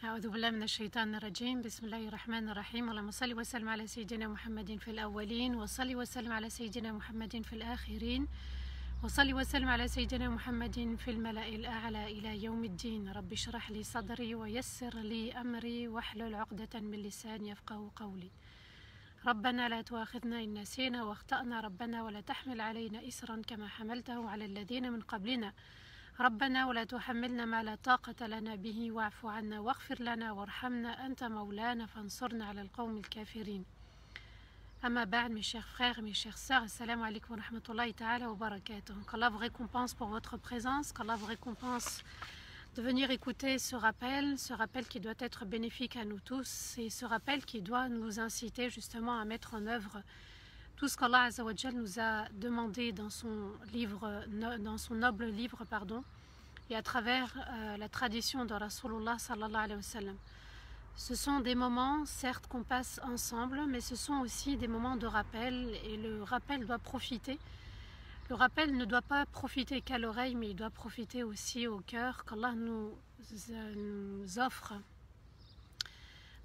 أعوذ بالله من الشيطان الرجيم. بسم الله الرحمن الرحيم. اللهم صل وسلم على سيدنا محمد في الأولين وصل وسلم على سيدنا محمد في الآخرين وصل وسلم على سيدنا محمد في الملأ الأعلى إلى يوم الدين. رب اشرح لي صدري ويسر لي أمري واحلل عقدة من لساني يفقهوا قولي. ربنا لا تؤاخذنا إن نسينا واخطأنا ربنا ولا تحمل علينا إسرا كما حملته على الذين من قبلنا ربنا ولا تحملنا ما لا طاقة لنا به واعف عنا واغفر لنا وارحمنا أنت مولانا فانصرنا على القوم الكافرين. Amma ba'd, mes chers frères et mes chères sœurs, assalamu alaikum wa rahmatullahi ta'ala wa barakatuh. Qu'Allah vous récompense pour votre présence, qu'Allah vous récompense de venir écouter ce rappel qui doit être bénéfique à nous tous et ce rappel qui doit nous inciter justement à mettre en œuvre tout ce qu'Allah Azza wa Jal nous a demandé dans son noble livre, et à travers la tradition de Rasulullah sallallahu alayhi wa sallam. Ce sont des moments, certes, qu'on passe ensemble, mais ce sont aussi des moments de rappel, et le rappel doit profiter. Le rappel ne doit pas profiter qu'à l'oreille, mais il doit profiter aussi au cœur, qu'Allah nous offre.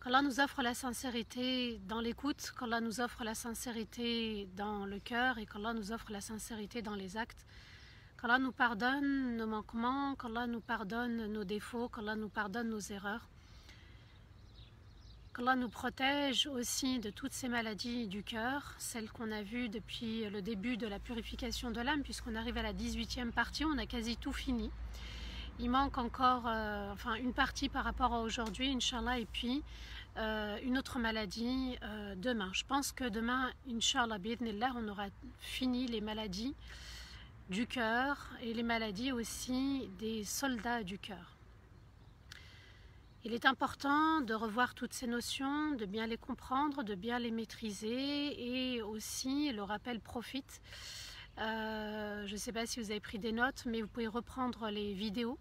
Qu'Allah nous offre la sincérité dans l'écoute, qu'Allah nous offre la sincérité dans le cœur et qu'Allah nous offre la sincérité dans les actes. Qu'Allah nous pardonne nos manquements, qu'Allah nous pardonne nos défauts, qu'Allah nous pardonne nos erreurs. Qu'Allah nous protège aussi de toutes ces maladies du cœur, celles qu'on a vues depuis le début de la purification de l'âme, puisqu'on arrive à la 18e partie, on a quasi tout fini. Il manque encore une partie par rapport à aujourd'hui, Inch'Allah, et puis une autre maladie demain. Je pense que demain, Inch'Allah, bi'idhnillah, on aura fini les maladies du cœur et les maladies aussi des soldats du cœur. Il est important de revoir toutes ces notions, de bien les comprendre, de bien les maîtriser et aussi le rappel profite. Je ne sais pas si vous avez pris des notes, mais vous pouvez reprendre les vidéos.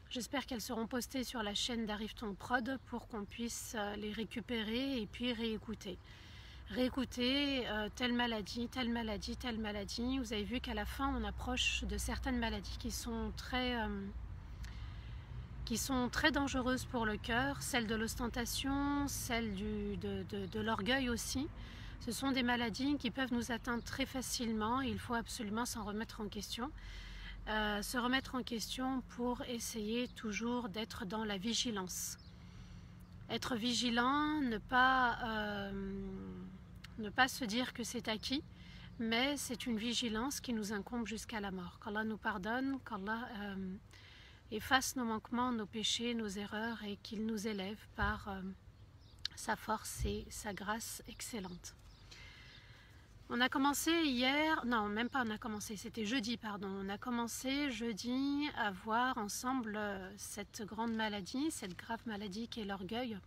J'espère qu'elles seront postées sur la chaîne d'Arif Ton Prod pour qu'on puisse les récupérer et puis réécouter. Réécouter telle maladie, telle maladie, telle maladie. Vous avez vu qu'à la fin, on approche de certaines maladies qui sont très dangereuses pour le cœur, celle de l'ostentation, celle de l'orgueil aussi. Ce sont des maladies qui peuvent nous atteindre très facilement et il faut absolument s'en remettre en question. Se remettre en question pour essayer toujours d'être dans la vigilance. Être vigilant, ne pas se dire que c'est acquis, mais c'est une vigilance qui nous incombe jusqu'à la mort. Qu'Allah nous pardonne, qu'Allah efface nos manquements, nos péchés, nos erreurs et qu'il nous élève par sa force et sa grâce excellente. On a commencé hier, non même pas on a commencé, c'était jeudi pardon, on a commencé jeudi à voir ensemble cette grande maladie, cette grave maladie qui est l'orgueil.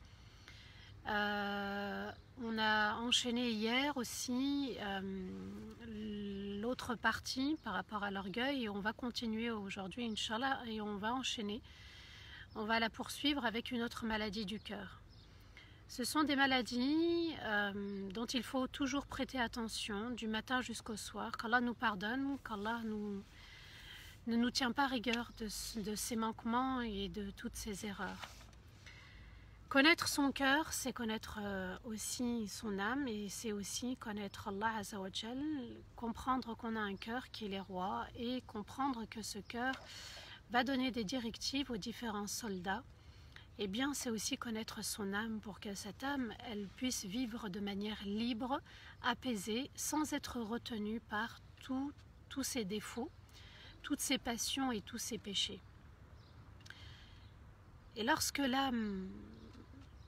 On a enchaîné hier aussi l'autre partie par rapport à l'orgueil et on va continuer aujourd'hui Inch'Allah et on va enchaîner, on va la poursuivre avec une autre maladie du cœur. Ce sont des maladies dont il faut toujours prêter attention du matin jusqu'au soir, qu'Allah nous pardonne, qu'Allah ne nous tient pas rigueur de ses manquements et de toutes ses erreurs. Connaître son cœur, c'est connaître aussi son âme et c'est aussi connaître Allah Azza wa Jal, comprendre qu'on a un cœur qui est roi et comprendre que ce cœur va donner des directives aux différents soldats. Eh bien, c'est aussi connaître son âme pour que cette âme, elle puisse vivre de manière libre, apaisée, sans être retenue par tous ses défauts, toutes ses passions et tous ses péchés. Et lorsque l'âme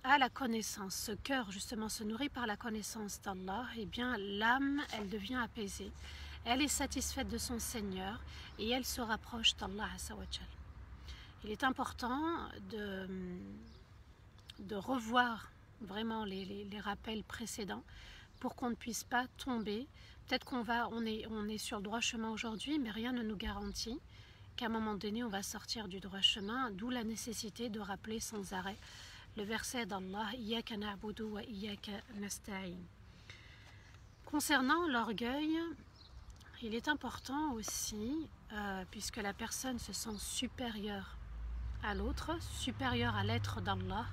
a la connaissance, ce cœur justement se nourrit par la connaissance d'Allah, eh bien l'âme, elle devient apaisée, elle est satisfaite de son Seigneur et elle se rapproche d'Allah Azza wa Jal. Il est important de revoir vraiment les rappels précédents pour qu'on ne puisse pas tomber. Peut-être on est sur le droit chemin aujourd'hui, mais rien ne nous garantit qu'à un moment donné, on va sortir du droit chemin, d'où la nécessité de rappeler sans arrêt le verset d'Allah, « Iyaka na'budu wa iyaka nasta'in ». Concernant l'orgueil, il est important aussi, puisque la personne se sent supérieure à l'autre, supérieur à l'être d'Allah,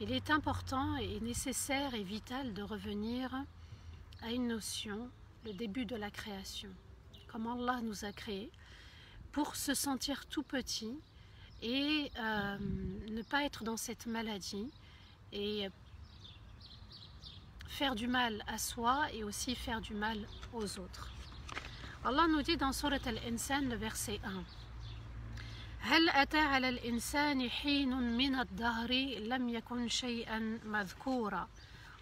il est important et nécessaire et vital de revenir à une notion, le début de la création. Comment Allah nous a créés pour se sentir tout petit et ne pas être dans cette maladie et faire du mal à soi et aussi faire du mal aux autres. Allah nous dit dans Surat Al-Insan, le verset 1, هل أتى على الإنسان حين من الدهر لم يكن شيئا مذكورا.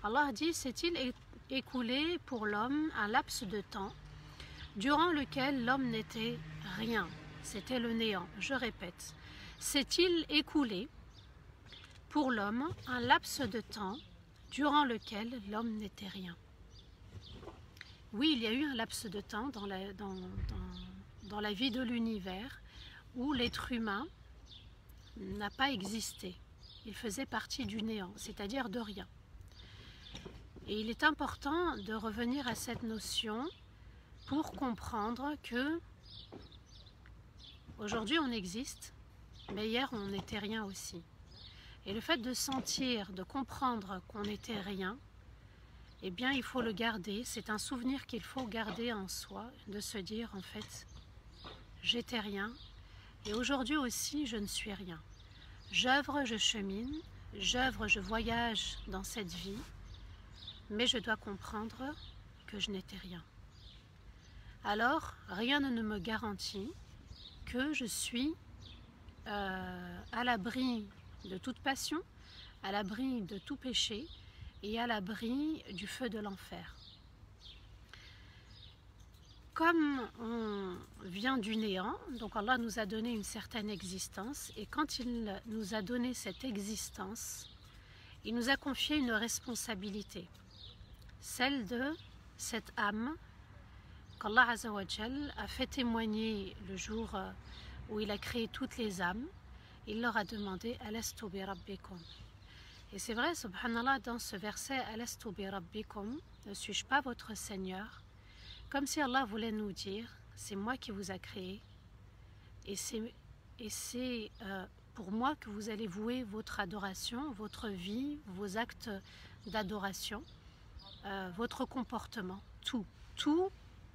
Allah dit, s'est-il écoulé pour l'homme un laps de temps durant lequel l'homme n'était rien, c'était le néant. Je répète, s'est-il écoulé pour l'homme un laps de temps durant lequel l'homme n'était rien. Oui, il y a eu un laps de temps dans la vie de l'univers où l'être humain n'a pas existé. Il faisait partie du néant, c'est-à-dire de rien. Et il est important de revenir à cette notion pour comprendre que aujourd'hui on existe, mais hier on n'était rien aussi. Et le fait de sentir, de comprendre qu'on n'était rien, eh bien il faut le garder, c'est un souvenir qu'il faut garder en soi, de se dire en fait, j'étais rien, et aujourd'hui aussi je ne suis rien. J'œuvre, je chemine, j'œuvre, je voyage dans cette vie, mais je dois comprendre que je n'étais rien. Alors, rien ne me garantit que je suis à l'abri de toute passion, à l'abri de tout péché et à l'abri du feu de l'enfer. Comme on vient du néant, donc Allah nous a donné une certaine existence, et quand il nous a donné cette existence, il nous a confié une responsabilité, celle de cette âme qu'Allah Azza wa Jal a fait témoigner le jour où il a créé toutes les âmes. Il leur a demandé « Alastu bi rabbikum » Et c'est vrai, subhanallah, dans ce verset « Alastu bi rabbikum » ne suis-je pas votre Seigneur? Comme si Allah voulait nous dire « C'est moi qui vous a créé et c'est pour moi que vous allez vouer votre adoration, votre vie, vos actes d'adoration, votre comportement, tout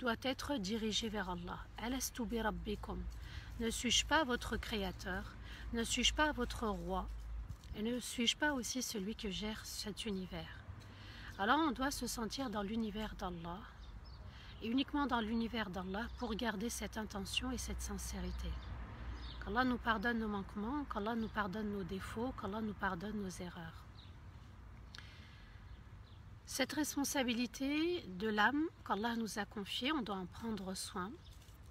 doit être dirigé vers Allah. Alastu bi rabbikum. Ne suis-je pas votre créateur? Ne suis-je pas votre roi? Et ne suis-je pas aussi celui que gère cet univers? Alors on doit se sentir dans l'univers d'Allah, et uniquement dans l'univers d'Allah pour garder cette intention et cette sincérité. Qu'Allah nous pardonne nos manquements, qu'Allah nous pardonne nos défauts, qu'Allah nous pardonne nos erreurs. Cette responsabilité de l'âme qu'Allah nous a confiée, on doit en prendre soin.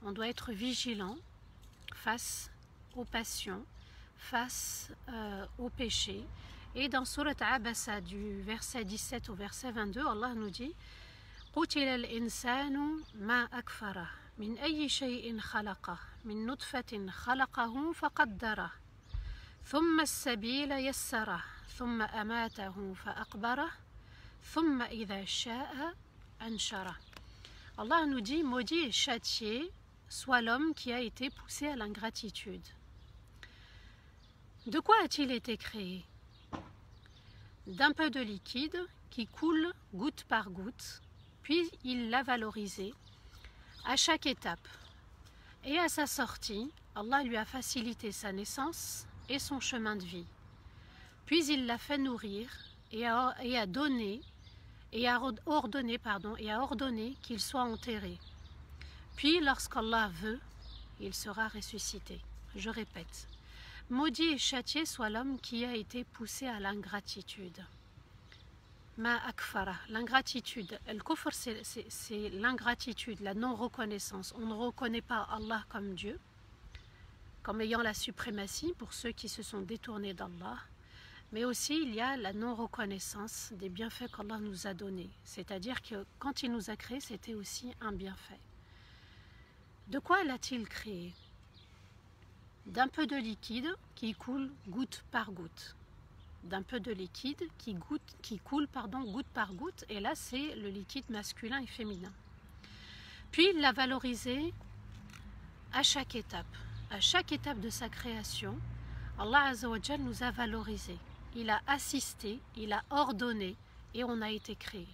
On doit être vigilant face aux passions, face au péché. Et dans Surat Abasa, du verset 17 au verset 22, Allah nous dit قُتِلَ الْإِنسَانُ مَا أَكْفَرَهُ مِنْ أَيِّ شَيْءٍ خَلَقَهُ مِنْ نُطْفَةٍ خَلَقَهُ فَقَدَّرَهُ ثُمَّ السَّبِيلَ يَسَّرَهُ ثُمَّ أَمَاتَهُ فَأَقْبَرَهُ ثُمَّ إِذَا شَاءَ أَنشَرَهُ. Allah nous dit, maudit et châtié soit l'homme qui a été poussé à l'ingratitude. De quoi a-t-il été créé? D'un peu de liquide qui coule goutte par goutte, puis il l'a valorisé à chaque étape. Et à sa sortie, Allah lui a facilité sa naissance et son chemin de vie. Puis il l'a fait nourrir et a donné et a ordonné qu'il soit enterré. Puis lorsqu'Allah veut, il sera ressuscité. Je répète, maudit et châtié soit l'homme qui a été poussé à l'ingratitude. Ma akfara, l'ingratitude. Le kufr, c'est l'ingratitude, la non-reconnaissance. On ne reconnaît pas Allah comme Dieu, comme ayant la suprématie pour ceux qui se sont détournés d'Allah. Mais aussi, il y a la non-reconnaissance des bienfaits qu'Allah nous a donnés. C'est-à-dire que quand il nous a créés, c'était aussi un bienfait. De quoi l'a-t-il créé? D'un peu de liquide qui coule goutte par goutte. D'un peu de liquide qui coule goutte par goutte. Et là, c'est le liquide masculin et féminin. Puis, il l'a valorisé à chaque étape. À chaque étape de sa création, Allah Azza wa Jal nous a valorisés, il a assisté, il a ordonné et on a été créé.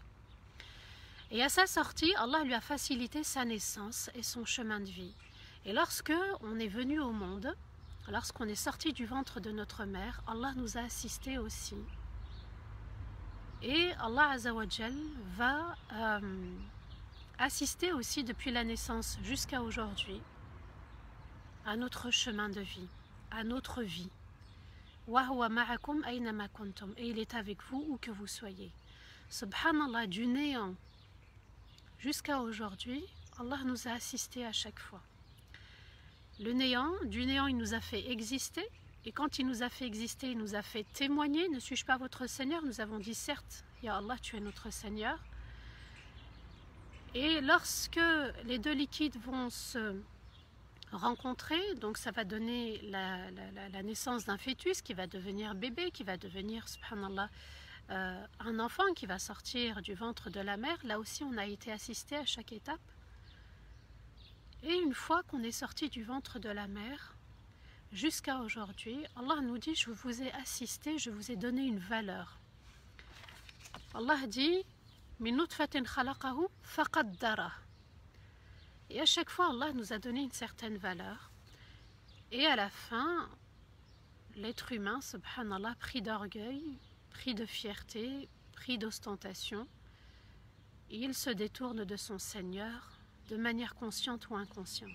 Et à sa sortie, Allah lui a facilité sa naissance et son chemin de vie. Et lorsque on est venu au monde, lorsqu'on est sorti du ventre de notre mère, Allah nous a assistés aussi. Et Allah Azza wa Jal va assister aussi depuis la naissance jusqu'à aujourd'hui à notre chemin de vie, à notre vie. Wa huwa ma'akum aynama kuntum, et il est avec vous où que vous soyez. Subhanallah, du néant jusqu'à aujourd'hui, Allah nous a assistés à chaque fois. Le néant, du néant, il nous a fait exister. Et quand il nous a fait exister, il nous a fait témoigner. Ne suis-je pas votre Seigneur? Nous avons dit certes, Ya Allah, tu es notre Seigneur. Et lorsque les deux liquides vont se rencontrer, donc ça va donner la naissance d'un fœtus qui va devenir bébé, qui va devenir, subhanallah, un enfant qui va sortir du ventre de la mère. Là aussi, on a été assisté à chaque étape. Et une fois qu'on est sorti du ventre de la mère, jusqu'à aujourd'hui, Allah nous dit, je vous ai assisté, je vous ai donné une valeur. Allah dit, min nutfatin khalaqahu faqaddara. Et à chaque fois, Allah nous a donné une certaine valeur. Et à la fin, l'être humain, subhanallah, pris d'orgueil, pris de fierté, pris d'ostentation, il se détourne de son Seigneur de manière consciente ou inconsciente.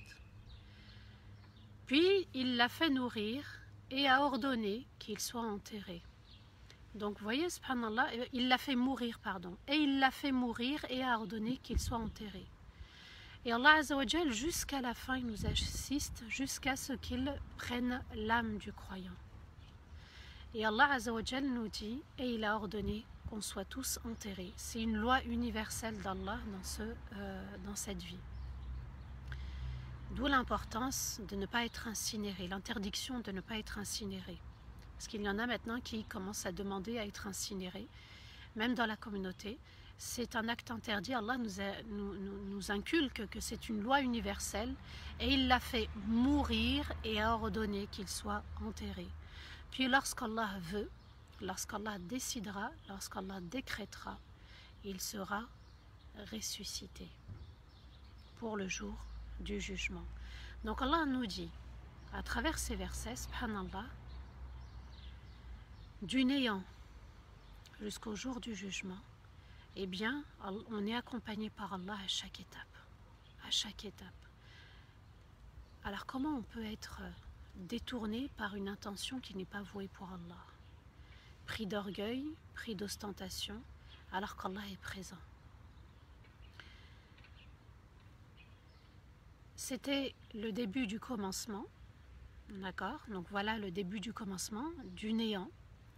Puis il l'a fait nourrir et a ordonné qu'il soit enterré. Donc vous voyez, subhanallah, il l'a fait mourir, pardon. Et il l'a fait mourir et a ordonné qu'il soit enterré. Et Allah Azza wa Jal, jusqu'à la fin, il nous assiste jusqu'à ce qu'il prenne l'âme du croyant. Et Allah Azza wa Jal nous dit, et il a ordonné qu'on soit tous enterrés. C'est une loi universelle d'Allah dans cette vie. D'où l'importance de ne pas être incinéré, l'interdiction de ne pas être incinéré. Parce qu'il y en a maintenant qui commencent à demander à être incinérés, même dans la communauté. C'est un acte interdit. Allah nous inculque que c'est une loi universelle et il l'a fait mourir et a ordonné qu'il soit enterré. Puis lorsqu'Allah veut, lorsqu'Allah décidera, lorsqu'Allah décrétera, il sera ressuscité pour le jour du jugement. Donc Allah nous dit, à travers ces versets, subhanallah, du néant jusqu'au jour du jugement, eh bien, on est accompagné par Allah à chaque étape. À chaque étape. Alors comment on peut être détourné par une intention qui n'est pas vouée pour Allah? Pris d'orgueil, pris d'ostentation, alors qu'Allah est présent. C'était le début du commencement, d'accord? Donc voilà le début du commencement, du néant,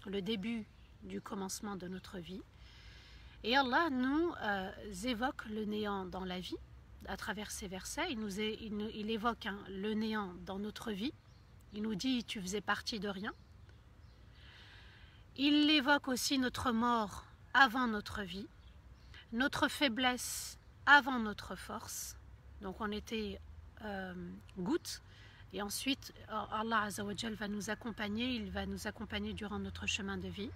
le début du commencement de notre vie. Et Allah nous évoque le néant dans la vie, à travers ces versets. Il évoque le néant dans notre vie. Il nous dit, tu faisais partie de rien. Il évoque aussi notre mort avant notre vie, notre faiblesse avant notre force. Donc on était goutte. Et ensuite, Allah Azza wa Jal va nous accompagner, il va nous accompagner durant notre chemin de vie.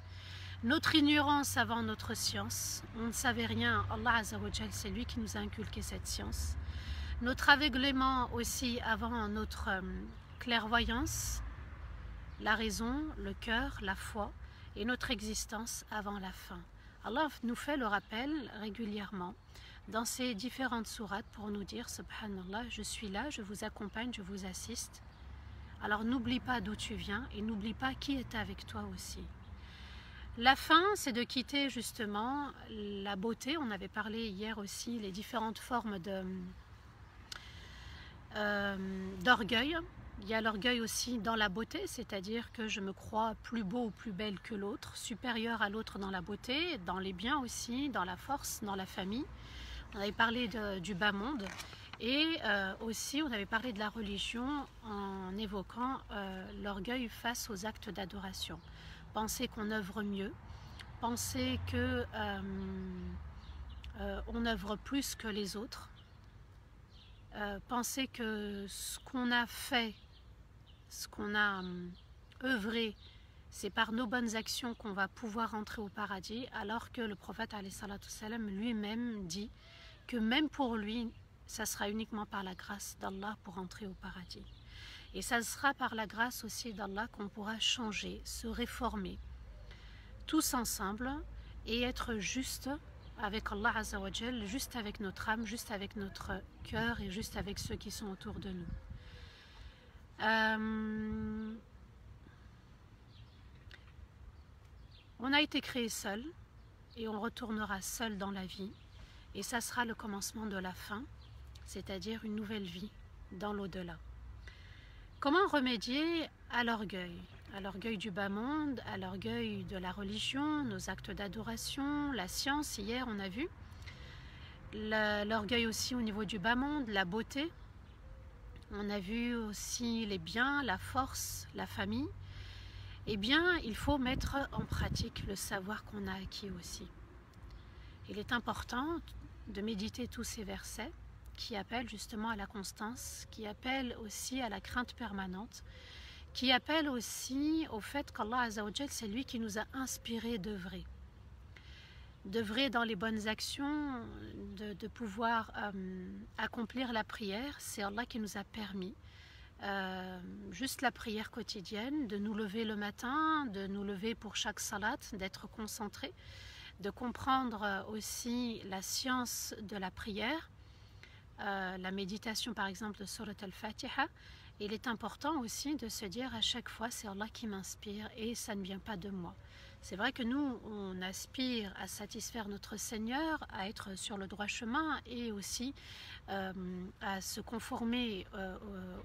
Notre ignorance avant notre science, on ne savait rien, Allah Azza wa Jal, c'est lui qui nous a inculqué cette science. Notre aveuglement aussi avant notre clairvoyance, la raison, le cœur, la foi, et notre existence avant la fin. Allah nous fait le rappel régulièrement dans ces différentes sourates pour nous dire, subhanallah, je suis là, je vous accompagne, je vous assiste. Alors n'oublie pas d'où tu viens et n'oublie pas qui est avec toi aussi. La fin, c'est de quitter justement la beauté. On avait parlé hier aussi les différentes formes d'orgueil. Il y a l'orgueil aussi dans la beauté, c'est-à-dire que je me crois plus beau ou plus belle que l'autre, supérieur à l'autre dans la beauté, dans les biens aussi, dans la force, dans la famille. On avait parlé du bas monde et aussi on avait parlé de la religion en évoquant l'orgueil face aux actes d'adoration. Penser qu'on œuvre mieux, penser que on œuvre plus que les autres, penser que ce qu'on a fait, ce qu'on a œuvrer, c'est par nos bonnes actions qu'on va pouvoir entrer au paradis, alors que le prophète alayhi salatu wassalam lui-même dit que même pour lui, ça sera uniquement par la grâce d'Allah pour entrer au paradis. Et ça sera par la grâce aussi d'Allah qu'on pourra changer, se réformer, tous ensemble, et être juste avec Allah Azza wa Jal, juste avec notre âme, juste avec notre cœur et juste avec ceux qui sont autour de nous. On a été créé seul et on retournera seul dans la vie, et ça sera le commencement de la fin, c'est-à-dire une nouvelle vie dans l'au-delà. Comment remédier à l'orgueil du bas monde, à l'orgueil de la religion, nos actes d'adoration, la science, hier on a vu, l'orgueil aussi au niveau du bas monde, la beauté, on a vu aussi les biens, la force, la famille. Eh bien, il faut mettre en pratique le savoir qu'on a acquis aussi. Il est important de méditer tous ces versets qui appellent justement à la constance, qui appellent aussi à la crainte permanente, qui appellent aussi au fait qu'Allah Azza wa Jal, c'est lui qui nous a inspiré d'œuvrer. D'œuvrer dans les bonnes actions, de pouvoir accomplir la prière, c'est Allah qui nous a permis. Juste la prière quotidienne, de nous lever le matin, de nous lever pour chaque salat, d'être concentré, de comprendre aussi la science de la prière, la méditation par exemple de Surat al-Fatiha. Il est important aussi de se dire à chaque fois c'est Allah qui m'inspire et ça ne vient pas de moi. C'est vrai que nous on aspire à satisfaire notre Seigneur, à être sur le droit chemin et aussi à se conformer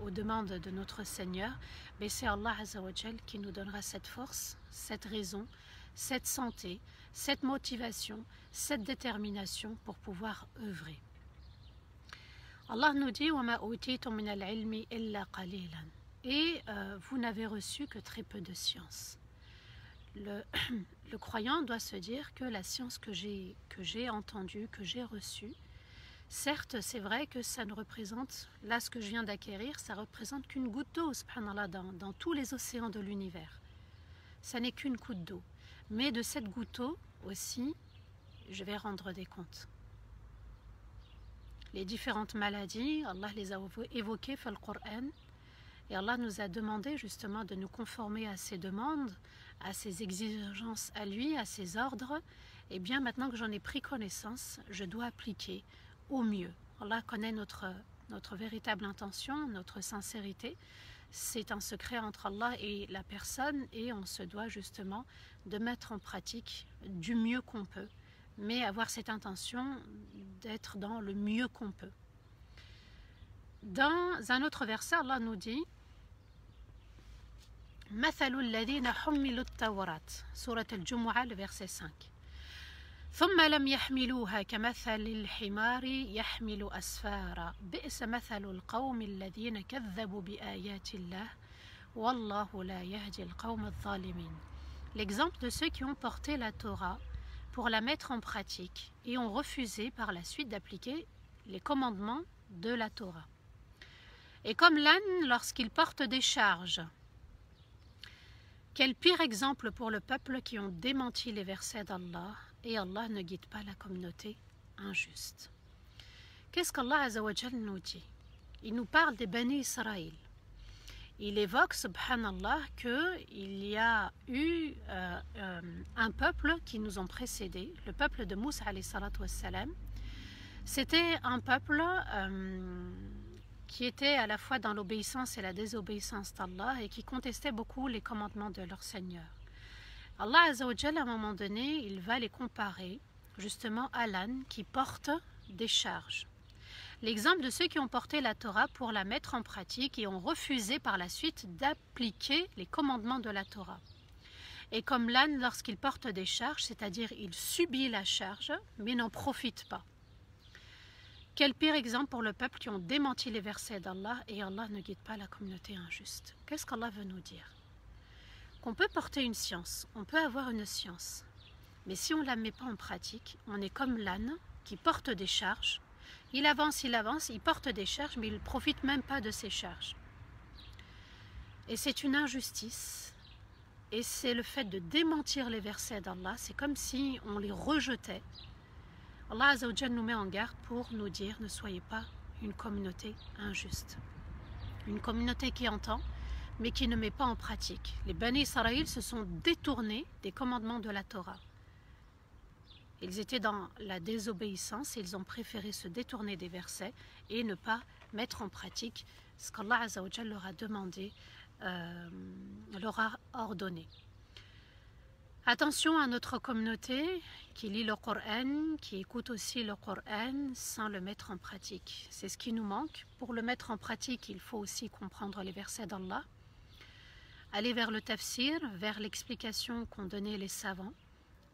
aux demandes de notre Seigneur, mais c'est Allah Azza wa Jal qui nous donnera cette force, cette raison, cette santé, cette motivation, cette détermination pour pouvoir œuvrer. Allah nous dit وَمَا أُوتِيتُم مِّنَ الْعِلْمِ إِلَّا قَلِيلًا. Et vous n'avez reçu que très peu de science. Le croyant doit se dire que la science que j'ai entendue, que j'ai reçue, certes c'est vrai que ça ne représente, là ce que je viens d'acquérir, ça représente qu'une goutte d'eau, subhanallah, dans tous les océans de l'univers. Ça n'est qu'une goutte d'eau. Mais de cette goutte d'eau aussi, je vais rendre des comptes. Les différentes maladies, Allah les a évoquées dans le Coran, et Allah nous a demandé justement de nous conformer à ses demandes, à ses exigences à lui, à ses ordres. Et bien maintenant que j'en ai pris connaissance, je dois appliquer au mieux. Allah connaît notre véritable intention, notre sincérité. C'est un secret entre Allah et la personne, et on se doit justement de mettre en pratique du mieux qu'on peut, mais avoir cette intention d'être dans le mieux qu'on peut. Dans un autre verset, Allah nous dit مثل الذين حملوا التوراة سورة الجمعة le verset 5 ثم لم يحملوها كمثل الحمار يحمل أسفارا بئس مثل القوم الذين كذبوا بآيات الله والله لا يهدي القوم الظالمين. L'exemple de ceux qui ont porté la Torah pour la mettre en pratique et ont refusé par la suite d'appliquer les commandements de la Torah. Et comme l'âne lorsqu'il porte des charges. Quel pire exemple pour le peuple qui ont démenti les versets d'Allah, et Allah ne guide pas la communauté injuste. Qu'est-ce qu'Allah Azza wa Jal nous dit? Il nous parle des Bani Israël. Il évoque, subhanallah, qu'il y a eu un peuple qui nous ont précédés, le peuple de Moussa alayhi salatu wassalam. C'était un peuple qui était à la fois dans l'obéissance et la désobéissance d'Allah et qui contestait beaucoup les commandements de leur Seigneur. Allah Azza wa Jalla, à un moment donné, il va les comparer justement à l'âne qui porte des charges. L'exemple de ceux qui ont porté la Torah pour la mettre en pratique et ont refusé par la suite d'appliquer les commandements de la Torah. Et comme l'âne lorsqu'il porte des charges, c'est-à-dire il subit la charge mais n'en profite pas. Quel pire exemple pour le peuple qui ont démenti les versets d'Allah et Allah ne guide pas la communauté injuste. Qu'est-ce qu'Allah veut nous dire? Qu'on peut porter une science, on peut avoir une science, mais si on ne la met pas en pratique, on est comme l'âne qui porte des charges. Il avance, il porte des charges, mais il ne profite même pas de ces charges. Et c'est une injustice Et c'est le fait de démentir les versets d'Allah, c'est comme si on les rejetait. Allah Azza wa Jal nous met en garde pour nous dire ne soyez pas une communauté injuste. Une communauté qui entend, mais qui ne met pas en pratique. Les Bani Israël se sont détournés des commandements de la Torah. Ils étaient dans la désobéissance et ils ont préféré se détourner des versets et ne pas mettre en pratique ce qu'Allah Azza wa Jal leur a demandé, leur a ordonné. Attention à notre communauté qui lit le Coran, qui écoute aussi le Coran sans le mettre en pratique. C'est ce qui nous manque. Pour le mettre en pratique, il faut aussi comprendre les versets d'Allah, aller vers le tafsir, vers l'explication qu'ont donné les savants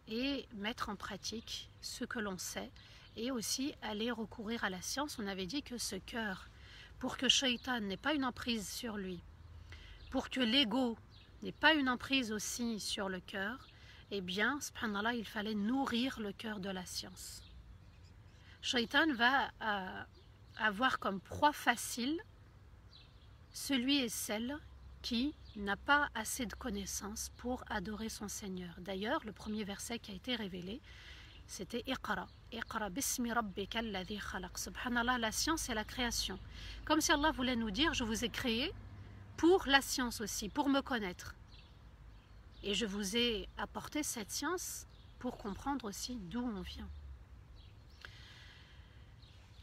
et mettre en pratique ce que l'on sait et aussi aller recourir à la science. On avait dit que ce cœur, pour que Shaitan n'ait pas une emprise sur lui, pour que l'ego n'ait pas une emprise aussi sur le cœur, eh bien, subhanallah, il fallait nourrir le cœur de la science. Shaitan va avoir comme proie facile celui et celle qui n'a pas assez de connaissances pour adorer son Seigneur. D'ailleurs, le premier verset qui a été révélé, c'était Iqra. Iqra bismi rabbika alladhi khalaq. Subhanallah, la science et la création. Comme si Allah voulait nous dire, je vous ai créé pour la science aussi, pour me connaître. Et je vous ai apporté cette science pour comprendre aussi d'où on vient.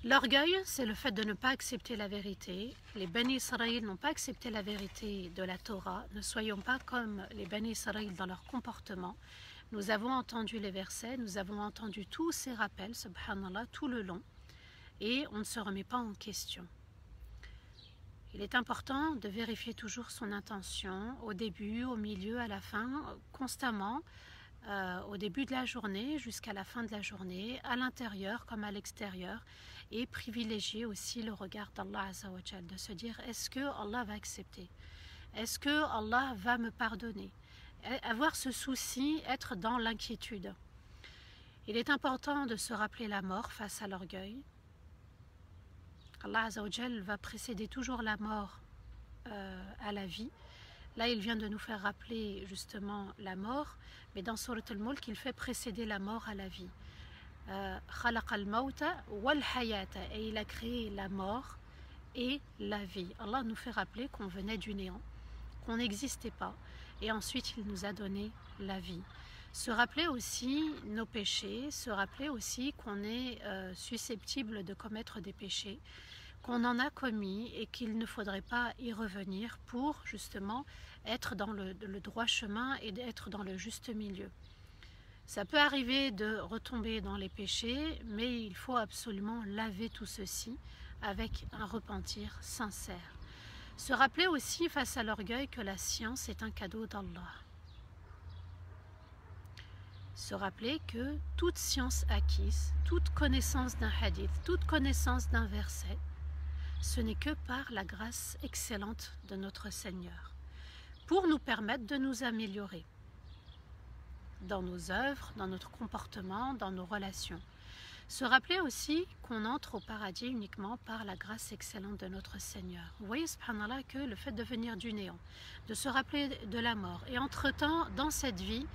L'orgueil, c'est le fait de ne pas accepter la vérité. Les Bani Israël n'ont pas accepté la vérité de la Torah. Ne soyons pas comme les Bani Israël dans leur comportement. Nous avons entendu les versets, nous avons entendu tous ces rappels, subhanallah, tout le long, et on ne se remet pas en question. Il est important de vérifier toujours son intention, au début, au milieu, à la fin, constamment, au début de la journée jusqu'à la fin de la journée, à l'intérieur comme à l'extérieur, et privilégier aussi le regard d'Allah Azza wa Jal, de se dire est-ce que Allah va accepter? Est-ce que Allah va me pardonner? Avoir ce souci, être dans l'inquiétude. Il est important de se rappeler la mort face à l'orgueil. Allah Azza wa Jal va précéder toujours la mort à la vie. Là, il vient de nous faire rappeler justement la mort, mais dans Surat al-Mulk, il fait précéder la mort à la vie. Khalaqa al-mawta wal-hayata, et il a créé la mort et la vie. Allah nous fait rappeler qu'on venait du néant, qu'on n'existait pas, et ensuite il nous a donné la vie. Se rappeler aussi nos péchés, se rappeler aussi qu'on est susceptible de commettre des péchés, qu'on en a commis et qu'il ne faudrait pas y revenir pour justement être dans le droit chemin et d'être dans le juste milieu. Ça peut arriver de retomber dans les péchés, mais il faut absolument laver tout ceci avec un repentir sincère. Se rappeler aussi face à l'orgueil que la science est un cadeau d'Allah. Se rappeler que toute science acquise, toute connaissance d'un hadith, toute connaissance d'un verset, ce n'est que par la grâce excellente de notre Seigneur, pour nous permettre de nous améliorer dans nos œuvres, dans notre comportement, dans nos relations. Se rappeler aussi qu'on entre au paradis uniquement par la grâce excellente de notre Seigneur. Vous voyez, subhanallah, que le fait de venir du néant, de se rappeler de la mort, et entre-temps, dans cette vie,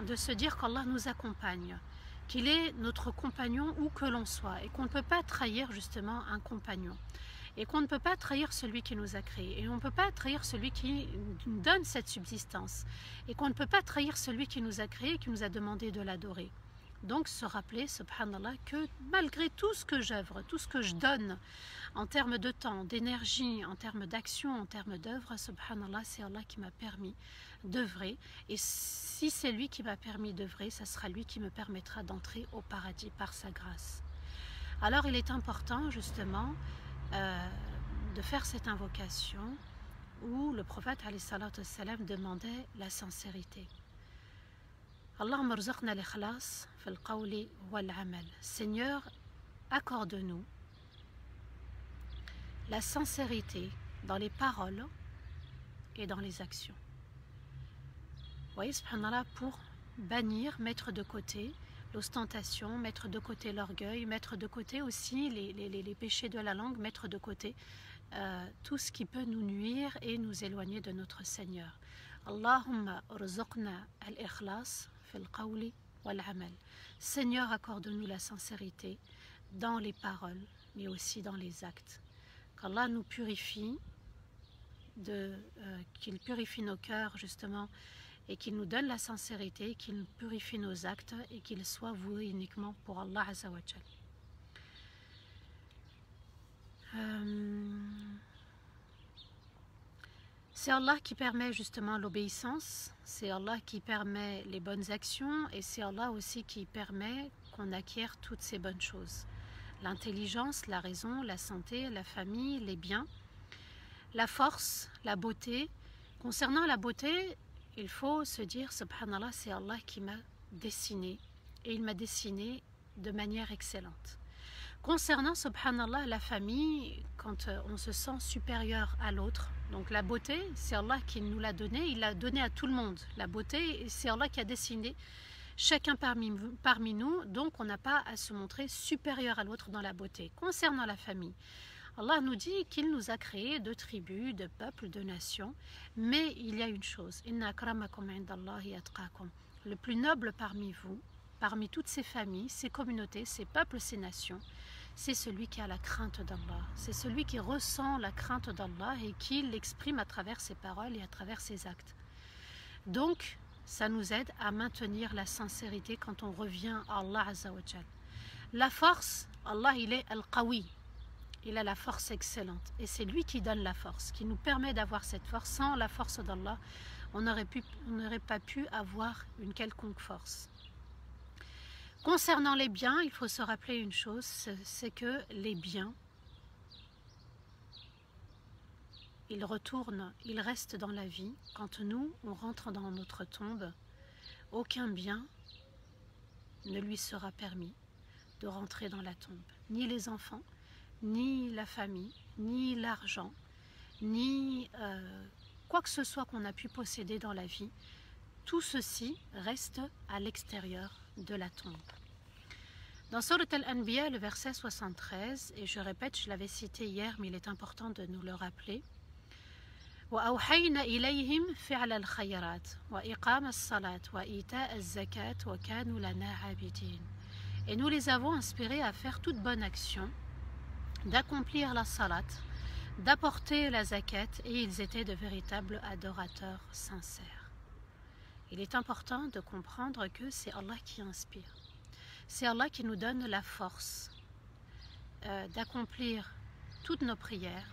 de se dire qu'Allah nous accompagne, qu'il est notre compagnon où que l'on soit, et qu'on ne peut pas trahir justement un compagnon, et qu'on ne peut pas trahir celui qui nous a créés, et on ne peut pas trahir celui qui nous donne cette subsistance, et qu'on ne peut pas trahir celui qui nous a créés et qui nous a demandé de l'adorer. Donc se rappeler, subhanallah, que malgré tout ce que j'œuvre, tout ce que je donne en termes de temps, d'énergie, en termes d'action, en termes d'œuvre, subhanallah, c'est Allah qui m'a permis d'œuvrer, et si c'est lui qui m'a permis d'œuvrer, ça sera lui qui me permettra d'entrer au paradis par sa grâce. Alors il est important justement de faire cette invocation où le prophète alayhi salatu wassalam demandait la sincérité. Allahumma rzuqna l'ikhlas fil qawli wal amal. Seigneur, accorde-nous la sincérité dans les paroles et dans les actions. Vous voyez, subhanallah, pour bannir, mettre de côté l'ostentation, mettre de côté l'orgueil, mettre de côté aussi les péchés de la langue, mettre de côté tout ce qui peut nous nuire et nous éloigner de notre Seigneur. Allahumma rzuqna al-ikhlas fil qawli wal amal. Seigneur, accorde-nous la sincérité dans les paroles, mais aussi dans les actes. Qu'Allah nous purifie, qu'il purifie nos cœurs justement, et qu'il nous donne la sincérité, qu'il purifie nos actes et qu'il soit voué uniquement pour Allah Azza wa Jal. C'est Allah qui permet justement l'obéissance, c'est Allah qui permet les bonnes actions et c'est Allah aussi qui permet qu'on acquiert toutes ces bonnes choses. L'intelligence, la raison, la santé, la famille, les biens, la force, la beauté. Concernant la beauté, il faut se dire, subhanallah, c'est Allah qui m'a dessiné et il m'a dessiné de manière excellente. Concernant, subhanallah, la famille, quand on se sent supérieur à l'autre, donc la beauté, c'est Allah qui nous l'a donné, il l'a donné à tout le monde. La beauté, c'est Allah qui a dessiné chacun parmi nous, donc on n'a pas à se montrer supérieur à l'autre dans la beauté. Concernant la famille, Allah nous dit qu'il nous a créé de tribus, de peuples, de nations, mais il y a une chose, inna akramakum indallahi atqakum. Le plus noble parmi vous, parmi toutes ces familles, ces communautés, ces peuples, ces nations, c'est celui qui a la crainte d'Allah. C'est celui qui ressent la crainte d'Allah et qui l'exprime à travers ses paroles et à travers ses actes. Donc, ça nous aide à maintenir la sincérité quand on revient à Allah Azza wa Jal. La force, Allah, il est Al-Qawi. Il a la force excellente. Et c'est lui qui donne la force, qui nous permet d'avoir cette force. Sans la force d'Allah, on n'aurait pas pu avoir une quelconque force. Concernant les biens, il faut se rappeler une chose, c'est que les biens, ils retournent, ils restent dans la vie. Quand nous, on rentre dans notre tombe, aucun bien ne lui sera permis de rentrer dans la tombe. Ni les enfants, ni la famille, ni l'argent, ni quoi que ce soit qu'on a pu posséder dans la vie. Tout ceci reste à l'extérieur de la tombe. Dans Surat Al-Anbiya, le verset 73, et je répète, je l'avais cité hier, mais il est important de nous le rappeler. وَأَوْحَيْنَا إِلَيْهِمْ فِعْلَ الْخَيْرَاتِ وَإِقَامَ الصَّلَاةِ وَإِيتَاءَ الزَّكَاةِ وَكَانُوا لَنَا عَابِدِينَ. Et nous les avons inspirés à faire toute bonne action, d'accomplir la salat, d'apporter la zakat, et ils étaient de véritables adorateurs sincères. Il est important de comprendre que c'est Allah qui inspire. C'est Allah qui nous donne la force d'accomplir toutes nos prières,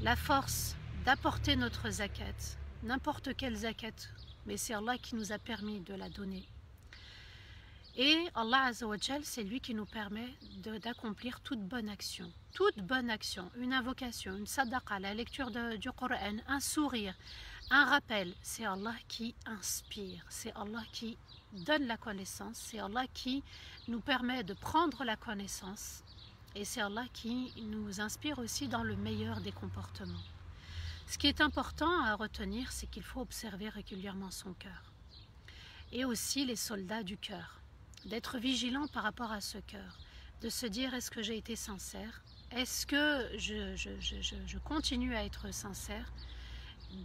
la force d'apporter notre zakat, n'importe quelle zakat, mais c'est Allah qui nous a permis de la donner. Et Allah Azza wa Jal, c'est lui qui nous permet d'accomplir toute bonne action. Toute bonne action, une invocation, une sadaqa, la lecture du Coran, un sourire, un rappel, c'est Allah qui inspire, c'est Allah qui donne la connaissance, c'est Allah qui nous permet de prendre la connaissance et c'est Allah qui nous inspire aussi dans le meilleur des comportements. Ce qui est important à retenir, c'est qu'il faut observer régulièrement son cœur et aussi les soldats du cœur, d'être vigilant par rapport à ce cœur, de se dire est-ce que j'ai été sincère, est-ce que je continue à être sincère,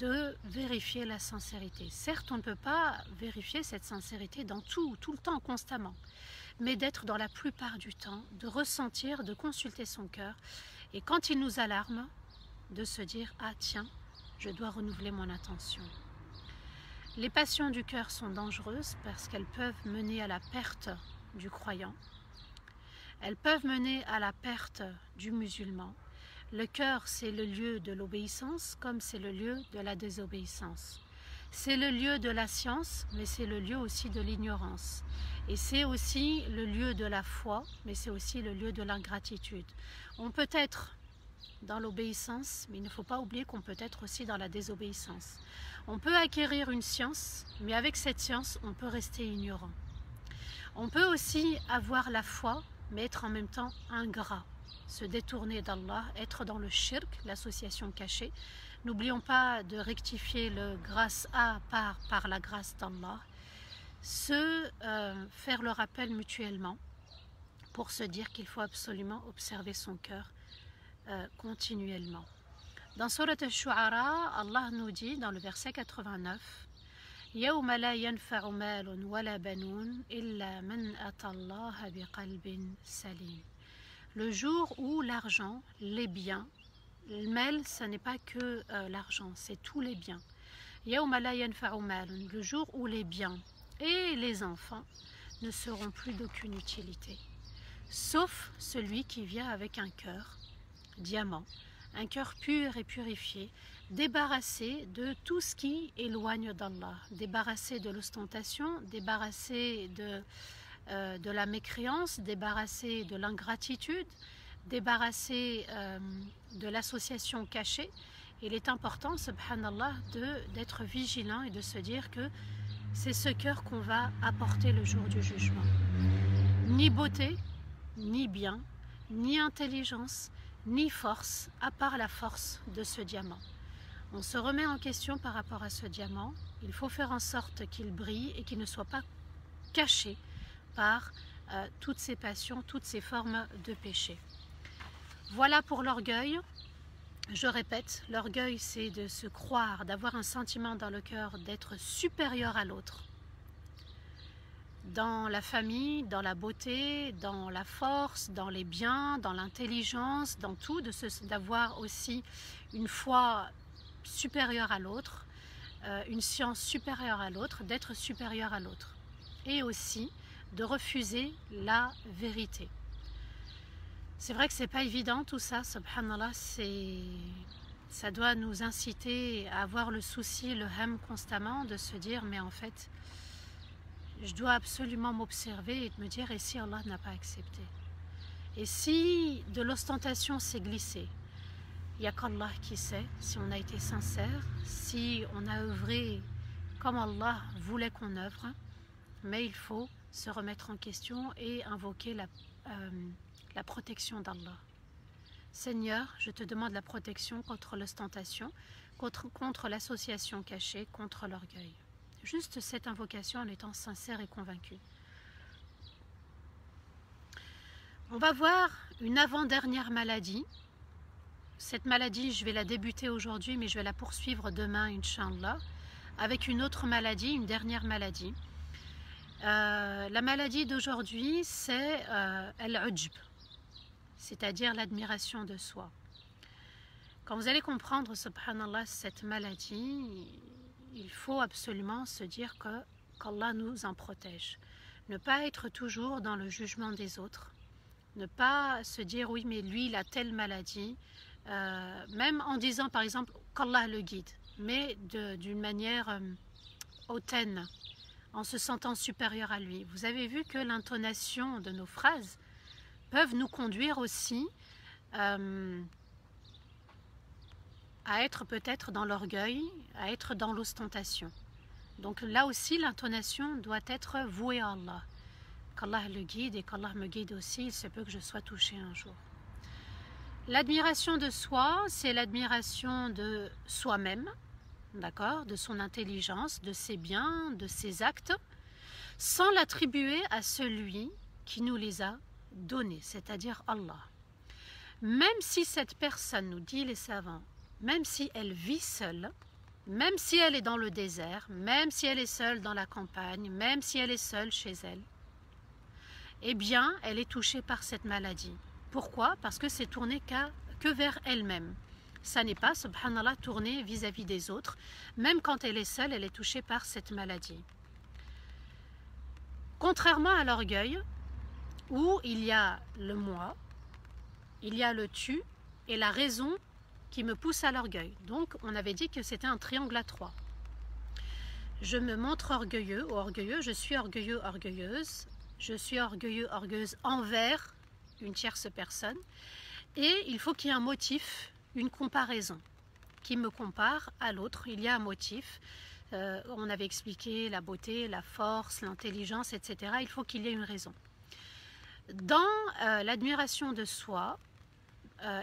de vérifier la sincérité. Certes, on ne peut pas vérifier cette sincérité dans tout le temps, constamment, mais d'être dans la plupart du temps, de ressentir, de consulter son cœur, et quand il nous alarme, de se dire « Ah tiens, je dois renouveler mon attention ». Les passions du cœur sont dangereuses parce qu'elles peuvent mener à la perte du croyant, elles peuvent mener à la perte du musulman. Le cœur, c'est le lieu de l'obéissance comme c'est le lieu de la désobéissance. C'est le lieu de la science, mais c'est le lieu aussi de l'ignorance. Et c'est aussi le lieu de la foi, mais c'est aussi le lieu de l'ingratitude. On peut être dans l'obéissance, mais il ne faut pas oublier qu'on peut être aussi dans la désobéissance. On peut acquérir une science, mais avec cette science, on peut rester ignorant. On peut aussi avoir la foi, mais être en même temps ingrat, se détourner d'Allah, être dans le shirk, l'association cachée. N'oublions pas de rectifier le grâce à par la grâce d'Allah. Faire le rappel mutuellement pour se dire qu'il faut absolument observer son cœur continuellement. Dans Surat al-Shu'ara, Allah nous dit dans le verset 89, يَوْمَ لَا يَنْفَعُ مَالٌ وَلَا بَنُونَ إِلَّا مَنْ أَتَى اللَّهَ بِقَلْبٍ سَلِيمٍ. Le jour où l'argent, les biens, le mal, ce n'est pas que l'argent, c'est tous les biens. يَوْمَ لَا يَنْفَعُ مَالٌ, le jour où les biens et les enfants ne seront plus d'aucune utilité, sauf celui qui vient avec un cœur diamant, un cœur pur et purifié, débarrassé de tout ce qui éloigne d'Allah, débarrassé de l'ostentation, débarrassé de la mécréance, débarrassé de l'ingratitude, débarrassé de l'association cachée. Il est important, subhanallah, d'être vigilant et de se dire que c'est ce cœur qu'on va apporter le jour du jugement. Ni beauté, ni bien, ni intelligence, ni force, à part la force de ce diamant. On se remet en question par rapport à ce diamant. Il faut faire en sorte qu'il brille et qu'il ne soit pas caché par toutes ces passions, toutes ces formes de péché. Voilà pour l'orgueil. Je répète, l'orgueil, c'est de se croire, d'avoir un sentiment dans le cœur d'être supérieur à l'autre. Dans la famille, dans la beauté, dans la force, dans les biens, dans l'intelligence, dans tout, d'avoir aussi une foi supérieure à l'autre, une science supérieure à l'autre, d'être supérieur à l'autre. Et aussi de refuser la vérité. C'est vrai que c'est pas évident tout ça, subhanallah, ça doit nous inciter à avoir le souci, le ham constamment, de se dire mais en fait, je dois absolument m'observer et de me dire et si Allah n'a pas accepté? Et si de l'ostentation s'est glissé, il n'y a qu'Allah qui sait si on a été sincère, si on a œuvré comme Allah voulait qu'on œuvre, mais il faut se remettre en question et invoquer la protection d'Allah. Seigneur, je te demande la protection contre l'ostentation, contre l'association cachée, contre l'orgueil. Juste cette invocation en étant sincère et convaincu. On va voir une avant-dernière maladie. Cette maladie, je vais la débuter aujourd'hui, mais je vais la poursuivre demain, Inch'Allah, avec une autre maladie, une dernière maladie. La maladie d'aujourd'hui, c'est al-ujb, c'est-à-dire l'admiration de soi. Quand vous allez comprendre, subhanallah, cette maladie, il faut absolument se dire qu'Allah nous en protège. Ne pas être toujours dans le jugement des autres. Ne pas se dire, oui, mais lui, il a telle maladie. Même en disant, par exemple, qu'Allah le guide. Mais d'une manière hautaine, en se sentant supérieur à lui. Vous avez vu que l'intonation de nos phrases peuvent nous conduire aussi à être peut-être dans l'orgueil, à être dans l'ostentation. Donc là aussi, l'intonation doit être vouée à Allah. Qu'Allah le guide et qu'Allah me guide aussi, il se peut que je sois touchée un jour. L'admiration de soi, c'est l'admiration de soi-même, d'accord, de son intelligence, de ses biens, de ses actes, sans l'attribuer à celui qui nous les a donnés, c'est-à-dire Allah. Même si cette personne, nous dit les savants, même si elle vit seule, même si elle est dans le désert, même si elle est seule dans la campagne, même si elle est seule chez elle, eh bien, elle est touchée par cette maladie. Pourquoi? Parce que c'est tourné que vers elle-même. Ça n'est pas, subhanallah, tourné vis-à-vis des autres. Même quand elle est seule, elle est touchée par cette maladie. Contrairement à l'orgueil, où il y a le moi, il y a le tu et la raison qui me pousse à l'orgueil. Donc, on avait dit que c'était un triangle à trois. Je me montre orgueilleux ou orgueilleux, je suis orgueilleux, orgueilleuse, je suis orgueilleux, orgueilleuse envers une tierce personne, et il faut qu'il y ait un motif, une comparaison qui me compare à l'autre. Il y a un motif, on avait expliqué la beauté, la force, l'intelligence, etc. Il faut qu'il y ait une raison. Dans l'admiration de soi,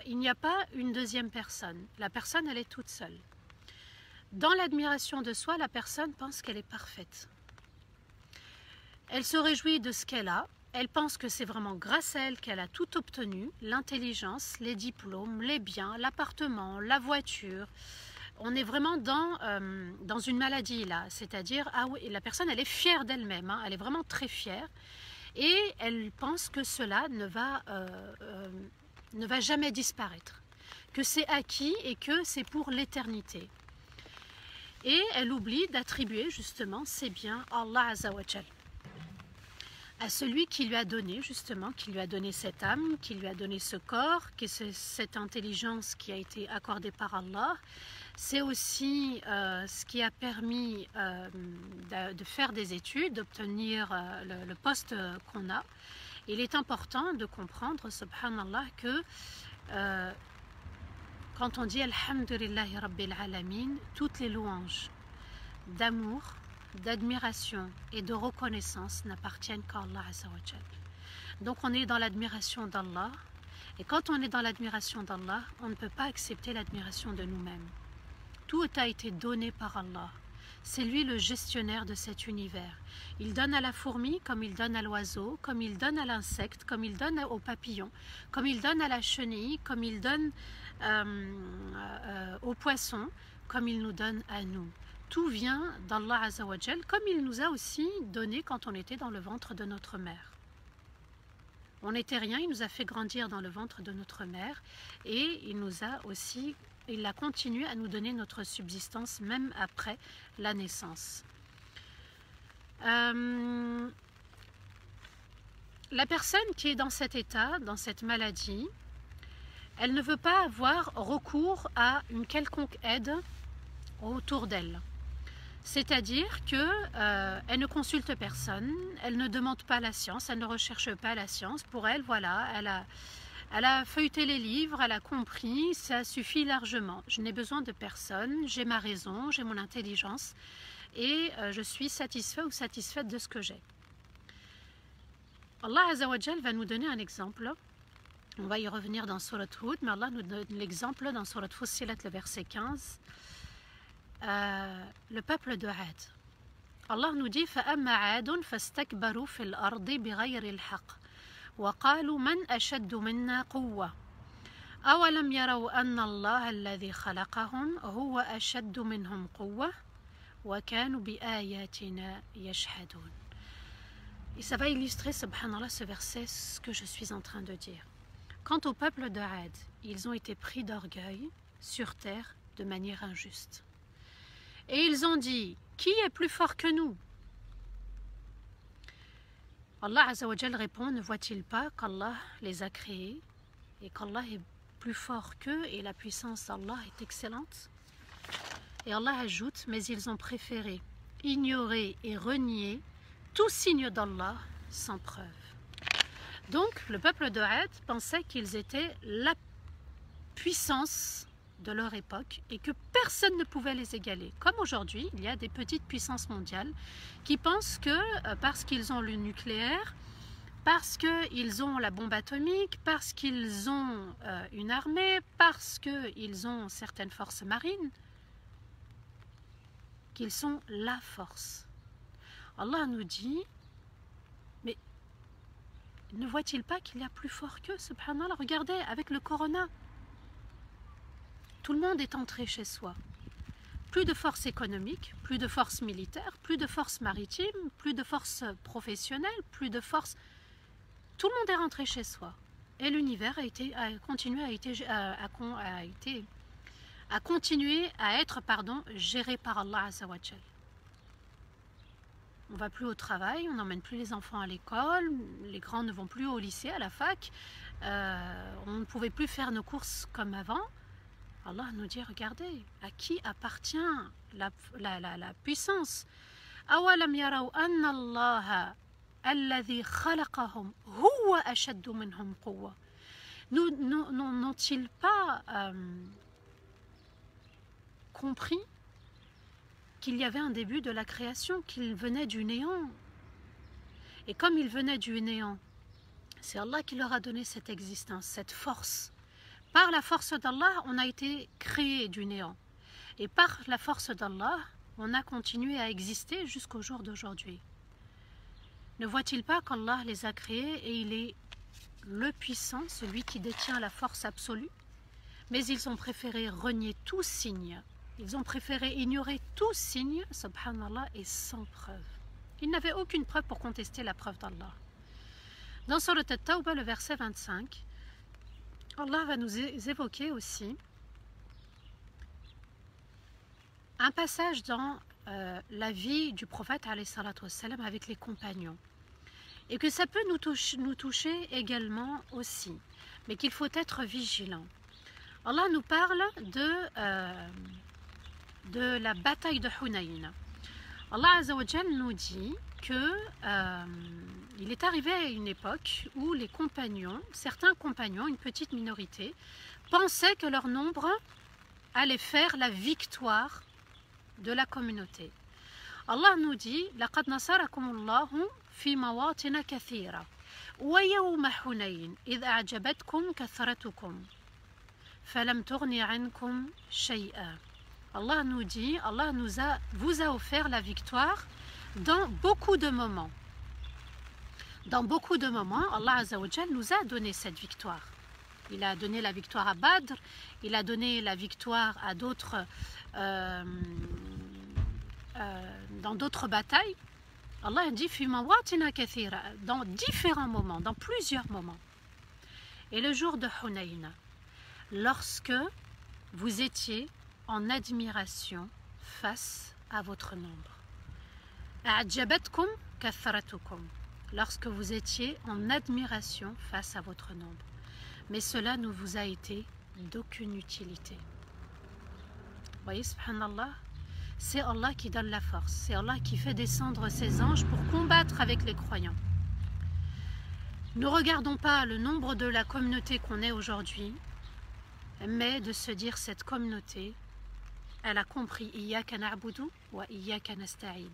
il n'y a pas une deuxième personne. La personne, elle est toute seule. Dans l'admiration de soi, la personne pense qu'elle est parfaite. Elle se réjouit de ce qu'elle a, elle pense que c'est vraiment grâce à elle qu'elle a tout obtenu, l'intelligence, les diplômes, les biens, l'appartement, la voiture. On est vraiment dans une maladie là, c'est-à-dire, ah oui, la personne elle est fière d'elle-même, hein, elle est vraiment très fière et elle pense que cela ne va jamais disparaître, que c'est acquis et que c'est pour l'éternité. Et elle oublie d'attribuer justement ses biens à Allah Azzawajal, à celui qui lui a donné justement, qui lui a donné cette âme, qui lui a donné ce corps, qui c'est cette intelligence qui a été accordée par Allah. C'est aussi ce qui a permis de faire des études, d'obtenir le poste qu'on a. Il est important de comprendre, subhanallah, que quand on dit Alhamdulillahi Rabbil Alamin, toutes les louanges d'amour, d'admiration et de reconnaissance n'appartiennent qu'à Allah Azzawajal. Donc on est dans l'admiration d'Allah, et quand on est dans l'admiration d'Allah, on ne peut pas accepter l'admiration de nous-mêmes. Tout a été donné par Allah. C'est lui le gestionnaire de cet univers. Il donne à la fourmi comme il donne à l'oiseau, comme il donne à l'insecte, comme il donne au papillon, comme il donne à la chenille, comme il donne au poisson, comme il nous donne à nous. Tout vient d'Allah Azzawajal, comme il nous a aussi donné quand on était dans le ventre de notre mère. On n'était rien, il nous a fait grandir dans le ventre de notre mère et il a continué à nous donner notre subsistance même après la naissance. La personne qui est dans cet état, dans cette maladie, elle ne veut pas avoir recours à une quelconque aide autour d'elle. C'est-à-dire qu'elle ne consulte personne, elle ne demande pas la science, elle ne recherche pas la science. Pour elle, voilà, elle a feuilleté les livres, elle a compris, ça suffit largement. Je n'ai besoin de personne, j'ai ma raison, j'ai mon intelligence et je suis satisfait ou satisfaite de ce que j'ai. Allah Azzawajal va nous donner un exemple. On va y revenir dans Surat Hud, mais Allah nous donne l'exemple dans Surat Fussilat, le verset 15. Le peuple de Ad. Allah nous dit فَأَمَّا عَادٌ فَاسْتَكْبَرُوا فِي الْأَرْضِ بِغَيْرِ الْحَقِّ وَقَالُوا مَنْ أَشَدُّ مِنَّا قُوَّةً أَوَلَمْ يَرَوْا أَنَّ اللَّهَ الَّذِي خَلَقَهُمْ هُوَ أَشَدُّ مِنْهُمْ قُوَّةً وَكَانُوا بِآيَاتِنَا يَجْحَدُونَ. Et ça va illustrer, subhanallah, ce verset, ce que je suis en train de dire. Quant au peuple de Ad, ils ont été pris d'orgueil sur terre de manière injuste. Et ils ont dit, qui est plus fort que nous? Allah Azzawajal répond, ne voit-il pas qu'Allah les a créés et qu'Allah est plus fort qu'eux et la puissance d'Allah est excellente? Et Allah ajoute, mais ils ont préféré ignorer et renier tout signe d'Allah sans preuve. Donc le peuple de Had pensait qu'ils étaient la puissance de leur époque et que personne ne pouvait les égaler. Comme aujourd'hui, il y a des petites puissances mondiales qui pensent que parce qu'ils ont le nucléaire, parce qu'ils ont la bombe atomique, parce qu'ils ont une armée, parce qu'ils ont certaines forces marines, qu'ils sont la force. Allah nous dit, mais ne voit-il pas qu'il y a plus fort qu'eux, subhanallah? Regardez, avec le corona, tout le monde est entré chez soi. Plus de force économique, plus de force militaire, plus de force maritime, plus de force professionnelle, plus de force... Tout le monde est rentré chez soi. Et l'univers a continué à être géré par Allah Azzawajal. On ne va plus au travail, on n'emmène plus les enfants à l'école, les grands ne vont plus au lycée, à la fac, on ne pouvait plus faire nos courses comme avant. Allah nous dit, regardez, à qui appartient la puissance? أَوَلَمْ يَرَوْا أَنَّ اللَّهَ الَّذِي خَلَقَهُمْ هُوَ أَشَدُّ مِنْهُمْ قُوَّةً. N'ont-ils pas compris qu'il y avait un début de la création, qu'il venait du néant? Et comme il venait du néant, c'est Allah qui leur a donné cette existence, cette force. Par la force d'Allah, on a été créé du néant. Et par la force d'Allah, on a continué à exister jusqu'au jour d'aujourd'hui. Ne voit-il pas qu'Allah les a créés et il est le puissant, celui qui détient la force absolue? Mais ils ont préféré renier tout signe. Ils ont préféré ignorer tout signe, subhanallah, et sans preuve. Ils n'avaient aucune preuve pour contester la preuve d'Allah. Dans Surat At-Tawbah, le verset 25, Allah va nous évoquer aussi un passage dans la vie du prophète alayhi salatu wassalam avec les compagnons. Et que ça peut nous toucher également aussi, mais qu'il faut être vigilant. Allah nous parle de la bataille de Hunayn. Allah Azza wa Jal nous dit que il est arrivé à une époque où les compagnons, certains compagnons, une petite minorité, pensaient que leur nombre allait faire la victoire de la communauté. Allah nous dit لقد نصركم الله في مواطن كثيرة ويوم حنين إذ أعجبتكم كثرتكم فلم تغن عنكم شيئا. Allah nous dit, Allah vous a offert la victoire dans beaucoup de moments. Dans beaucoup de moments, Allah Azza wa Jal nous a donné cette victoire. Il a donné la victoire à Badr, il a donné la victoire à d'autres dans d'autres batailles. Allah dit dans différents moments, dans plusieurs moments. Et le jour de Hunayn, lorsque vous étiez en admiration face à votre nombre. A'jabatkum kathratukum, lorsque vous étiez en admiration face à votre nombre. Mais cela ne vous a été d'aucune utilité. Vous voyez, subhanallah, c'est Allah qui donne la force, c'est Allah qui fait descendre ses anges pour combattre avec les croyants. Ne regardons pas le nombre de la communauté qu'on est aujourd'hui, mais de se dire cette communauté, elle a compris Iyyaka na'budu wa Iyyaka nasta'in.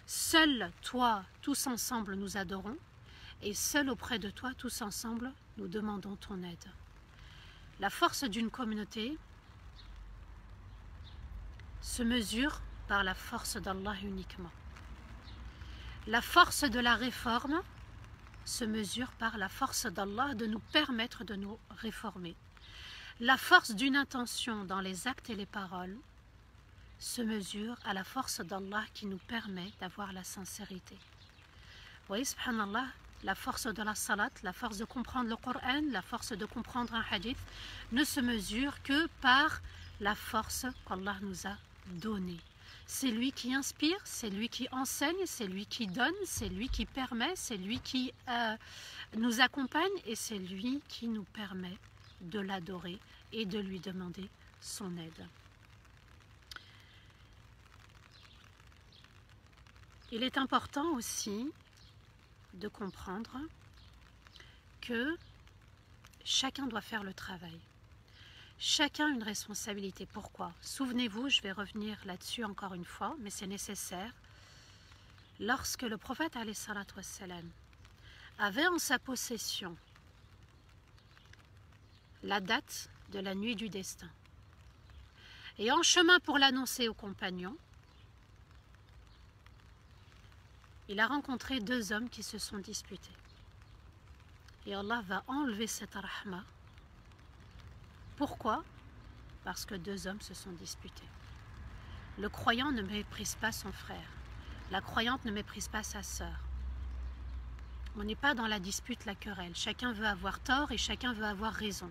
Seul toi, tous ensemble, nous adorons, et seul auprès de toi, tous ensemble, nous demandons ton aide. La force d'une communauté se mesure par la force d'Allah uniquement. La force de la réforme se mesure par la force d'Allah de nous permettre de nous réformer. La force d'une intention dans les actes et les paroles se mesure à la force d'Allah qui nous permet d'avoir la sincérité. Vous voyez, subhanallah, la force de la salat, la force de comprendre le Coran, la force de comprendre un hadith ne se mesure que par la force qu'Allah nous a donnée. C'est lui qui inspire, c'est lui qui enseigne, c'est lui qui donne, c'est lui qui permet, c'est lui qui nous accompagne et c'est lui qui nous permet de l'adorer et de lui demander son aide. Il est important aussi de comprendre que chacun doit faire le travail. Chacun a une responsabilité. Pourquoi? Souvenez-vous, je vais revenir là-dessus encore une fois, mais c'est nécessaire. Lorsque le prophète alayhi salatu wassalam avait en sa possession la date de la nuit du destin, et en chemin pour l'annoncer aux compagnons, il a rencontré deux hommes qui se sont disputés. Et Allah va enlever cette rahma. Pourquoi? Parce que deux hommes se sont disputés. Le croyant ne méprise pas son frère. La croyante ne méprise pas sa sœur. On n'est pas dans la dispute, la querelle. Chacun veut avoir tort et chacun veut avoir raison.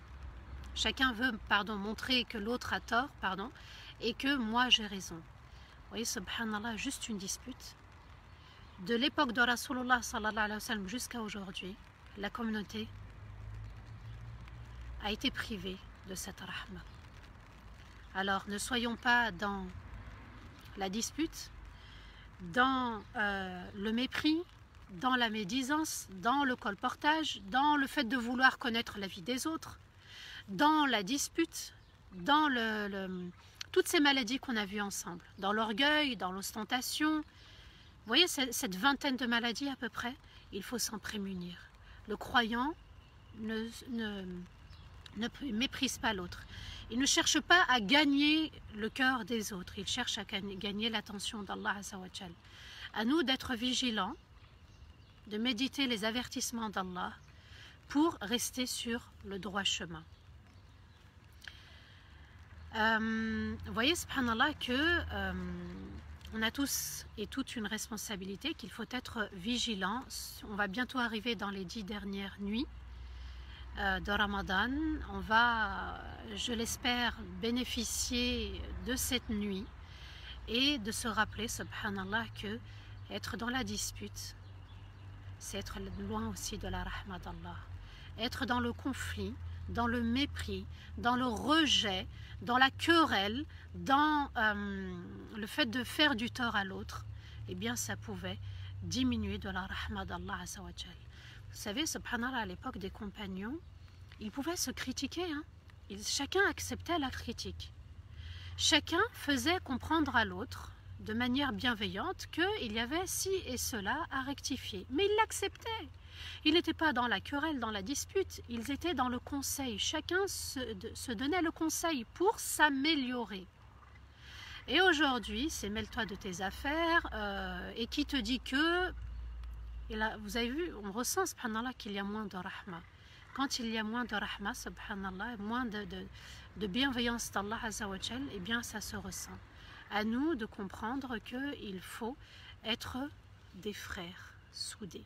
Chacun veut, montrer que l'autre a tort, et que moi j'ai raison. Vous voyez, subhanallah, juste une dispute. De l'époque de Rasulullah sallallahu alayhi wa sallam jusqu'à aujourd'hui, la communauté a été privée de cette rahma. Alors ne soyons pas dans la dispute, dans le mépris, dans la médisance, dans le colportage, dans le fait de vouloir connaître la vie des autres, dans la dispute, dans toutes ces maladies qu'on a vues ensemble, dans l'orgueil, dans l'ostentation. Vous voyez cette vingtaine de maladies à peu près, il faut s'en prémunir. Le croyant ne méprise pas l'autre. Il ne cherche pas à gagner le cœur des autres, il cherche à gagner l'attention d'Allah Azza wa Jal. À nous d'être vigilants de méditer les avertissements d'Allah pour rester sur le droit chemin. Vous voyez, subhanallah, que on a tous et toutes une responsabilité, qu'il faut être vigilant. On va bientôt arriver dans les 10 dernières nuits de Ramadan. On va, je l'espère, bénéficier de cette nuit et de se rappeler, subhanallah, que être dans la dispute, c'est être loin aussi de la rahma d'Allah. Être dans le conflit, dans le mépris, dans le rejet, dans la querelle, dans le fait de faire du tort à l'autre, eh bien ça pouvait diminuer de la rahma d'Allah Azza wa Jal. Vous savez, subhanallah, à l'époque des compagnons, ils pouvaient se critiquer, hein. Chacun acceptait la critique. Chacun faisait comprendre à l'autre, de manière bienveillante, qu'il y avait ci et cela à rectifier. Mais ils l'acceptaient. Ils n'étaient pas dans la querelle, dans la dispute, ils étaient dans le conseil. Chacun se donnait le conseil pour s'améliorer. Et aujourd'hui, c'est mêle-toi de tes affaires, et qui te dit que, et là, vous avez vu, on ressent, subhanallah, qu'il y a moins de rahma. Quand il y a moins de rahma, subhanallah, moins de bienveillance d'Allah Azza wa Jal, eh bien ça se ressent. À nous de comprendre qu'il faut être des frères soudés.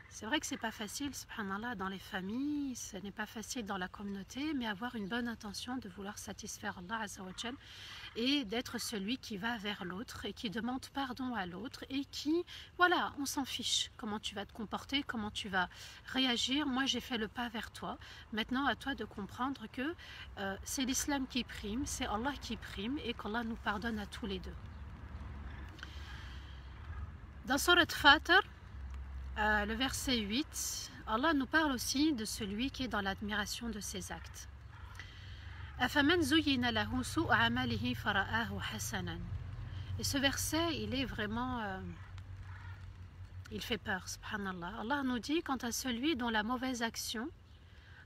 C'est vrai que c'est pas facile, subhanallah, dans les familles, ce n'est pas facile dans la communauté, mais avoir une bonne intention de vouloir satisfaire Allah Azza wa Jal et d'être celui qui va vers l'autre et qui demande pardon à l'autre et qui, voilà, on s'en fiche. Comment tu vas te comporter, comment tu vas réagir. Moi, j'ai fait le pas vers toi. Maintenant, à toi de comprendre que c'est l'islam qui prime, c'est Allah qui prime et qu'Allah nous pardonne à tous les deux. Dans Surat Fatir, le verset 8, Allah nous parle aussi de celui qui est dans l'admiration de ses actes. Et ce verset, il est vraiment, il fait peur, subhanallah. Allah nous dit, quant à celui dont la mauvaise action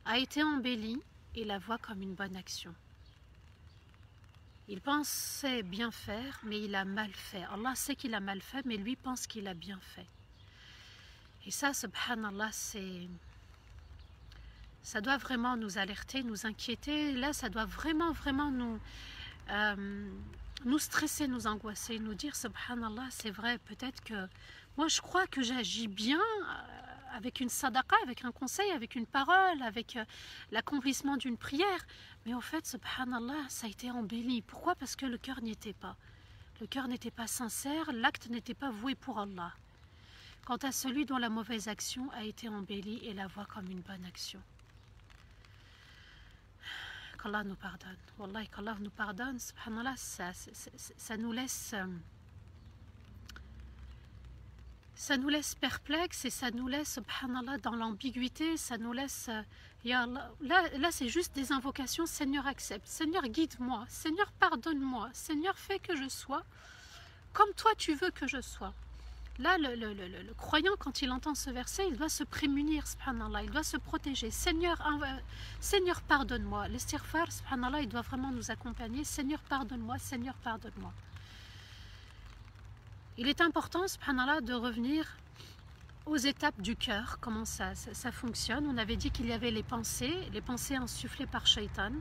a été embellie, il la voit comme une bonne action. Il pensait bien faire, mais il a mal fait. Allah sait qu'il a mal fait, mais lui pense qu'il a bien fait. Et ça, subhanallah, ça doit vraiment nous alerter, nous inquiéter. Là, ça doit vraiment nous stresser, nous angoisser, nous dire, subhanallah, c'est vrai, peut-être que moi, je crois que j'agis bien avec une sadaqa, avec un conseil, avec une parole, avec l'accomplissement d'une prière. Mais en fait, subhanallah, ça a été embelli. Pourquoi? Parce que le cœur n'y était pas. Le cœur n'était pas sincère, l'acte n'était pas voué pour Allah. Quant à celui dont la mauvaise action a été embellie et la voit comme une bonne action. Qu'Allah nous pardonne. Wallahi, qu'Allah nous pardonne. Subhanallah, ça nous laisse perplexes et ça nous laisse, subhanallah, dans l'ambiguïté. Ça nous laisse, ya Allah. Là c'est juste des invocations. Seigneur, accepte. Seigneur, guide-moi. Seigneur, pardonne-moi. Seigneur, fais que je sois comme toi tu veux que je sois. Là, le croyant, quand il entend ce verset, il doit se prémunir, subhanallah, il doit se protéger. Seigneur, Seigneur, pardonne-moi. L'istighfar, subhanallah, il doit vraiment nous accompagner. Seigneur, pardonne-moi, Seigneur, pardonne-moi. Il est important, subhanallah, de revenir aux étapes du cœur, comment ça fonctionne. On avait dit qu'il y avait les pensées insufflées par Shaitan,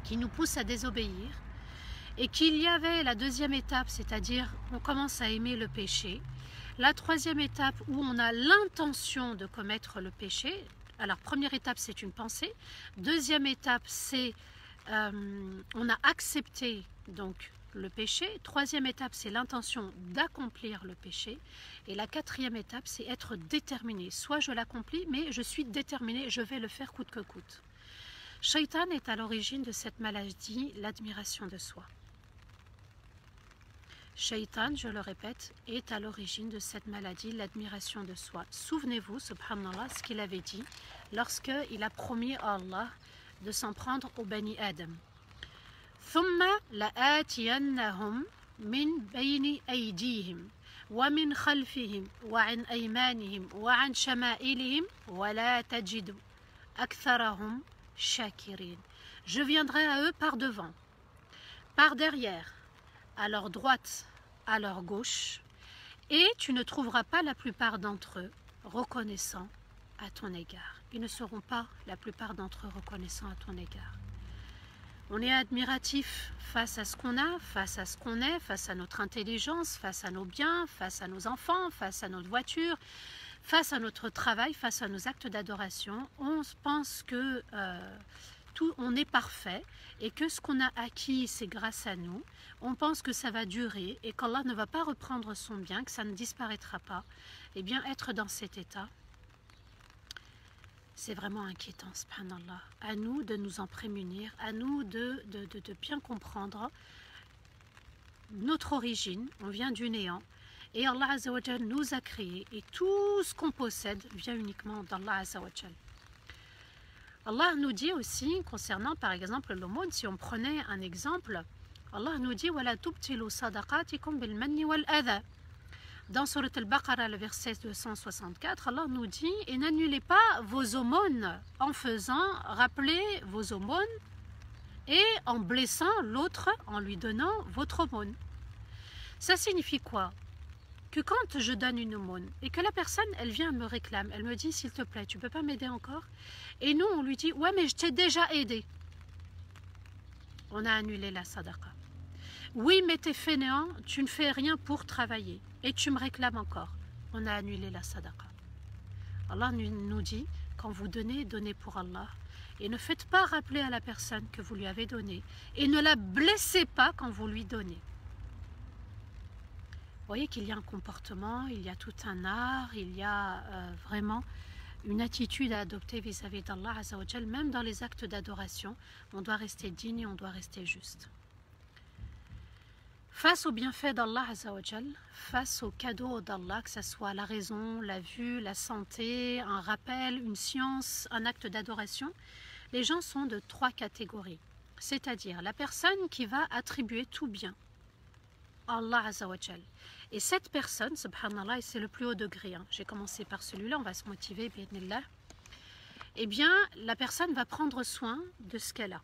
qui nous poussent à désobéir. Et qu'il y avait la deuxième étape, c'est-à-dire on commence à aimer le péché. La troisième étape où on a l'intention de commettre le péché. Alors première étape, c'est une pensée. Deuxième étape, c'est on a accepté donc le péché. Troisième étape, c'est l'intention d'accomplir le péché. Et la quatrième étape, c'est être déterminé. Soit je l'accomplis, mais je suis déterminé, je vais le faire coûte que coûte. Shaitan est à l'origine de cette maladie, l'admiration de soi. Shaitan, je le répète, est à l'origine de cette maladie, l'admiration de soi. Souvenez-vous, subhanallah, ce qu'il avait dit lorsqu'il a promis à Allah de s'en prendre au Bani Adam. ثم لآتينهم من بين أيديهم ومن خلفهم وعن أيمانهم وعن شمائلهم ولا تجد أكثرهم shakirin. Je viendrai à eux par devant, par derrière, à leur droite, à leur gauche, Et tu ne trouveras pas la plupart d'entre eux reconnaissants à ton égard. Ils ne seront pas la plupart d'entre eux reconnaissants à ton égard. On est admiratif face à ce qu'on a, face à ce qu'on est, face à notre intelligence, face à nos biens, face à nos enfants, face à notre voiture, face à notre travail, face à nos actes d'adoration. On pense que on est parfait et que ce qu'on a acquis, c'est grâce à nous. On pense que ça va durer et qu'Allah ne va pas reprendre son bien, que ça ne disparaîtra pas. Eh bien, être dans cet état, c'est vraiment inquiétant, subhanallah. À nous de nous en prémunir, à nous de bien comprendre notre origine. On vient du néant et Allah Azza wa Jal nous a créés et tout ce qu'on possède vient uniquement d'Allah Azza wa Jal. Allah nous dit aussi, concernant par exemple l'aumône, si on prenait un exemple, Allah nous dit وَلَا تُبْتِلُوا صَدَقَاتِكُمْ بِالْمَنِّ وَالْأَذَى. Dans Surat Al-Baqarah, le verset 264, Allah nous dit « Et n'annulez pas vos aumônes en faisant rappeler vos aumônes et en blessant l'autre en lui donnant votre aumône. » Ça signifie quoi? Que quand je donne une aumône et que la personne, elle vient me réclame, elle me dit « S'il te plaît, tu peux pas m'aider encore ?» Et nous, on lui dit « Ouais, mais je t'ai déjà aidé. » On a annulé la sadaqa. Oui, mais t'es fainéant, tu ne fais rien pour travailler et tu me réclames encore. On a annulé la sadaqa. Allah nous dit, quand vous donnez, donnez pour Allah. Et ne faites pas rappeler à la personne que vous lui avez donné. Et ne la blessez pas quand vous lui donnez. Vous voyez qu'il y a un comportement, il y a tout un art, il y a vraiment une attitude à adopter vis-à-vis d'Allah Azza wa Jal. Même dans les actes d'adoration, on doit rester digne et on doit rester juste. Face aux bienfaits d'Allah Azza wa Jal, face aux cadeaux d'Allah, que ce soit la raison, la vue, la santé, un rappel, une science, un acte d'adoration, les gens sont de 3 catégories. C'est-à-dire la personne qui va attribuer tout bien à Allah Azza wa Jal. Et cette personne, subhanallah, et c'est le plus haut degré, hein, j'ai commencé par celui-là, on va se motiver, bi'idhnillah. Eh bien, la personne va prendre soin de ce qu'elle a.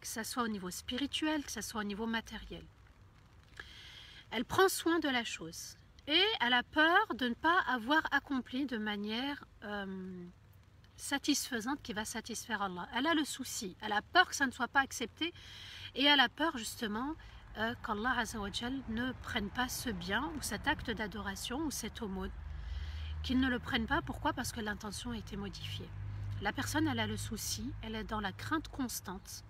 Que ce soit au niveau spirituel, que ce soit au niveau matériel. Elle prend soin de la chose et elle a peur de ne pas avoir accompli de manière satisfaisante qui va satisfaire Allah. Elle a le souci, elle a peur que ça ne soit pas accepté et elle a peur justement qu'Allah Azza wa Jal ne prenne pas ce bien ou cet acte d'adoration ou cette aumône. Qu'il ne le prenne pas, pourquoi? Parce que l'intention a été modifiée. La personne, elle a le souci, elle est dans la crainte constante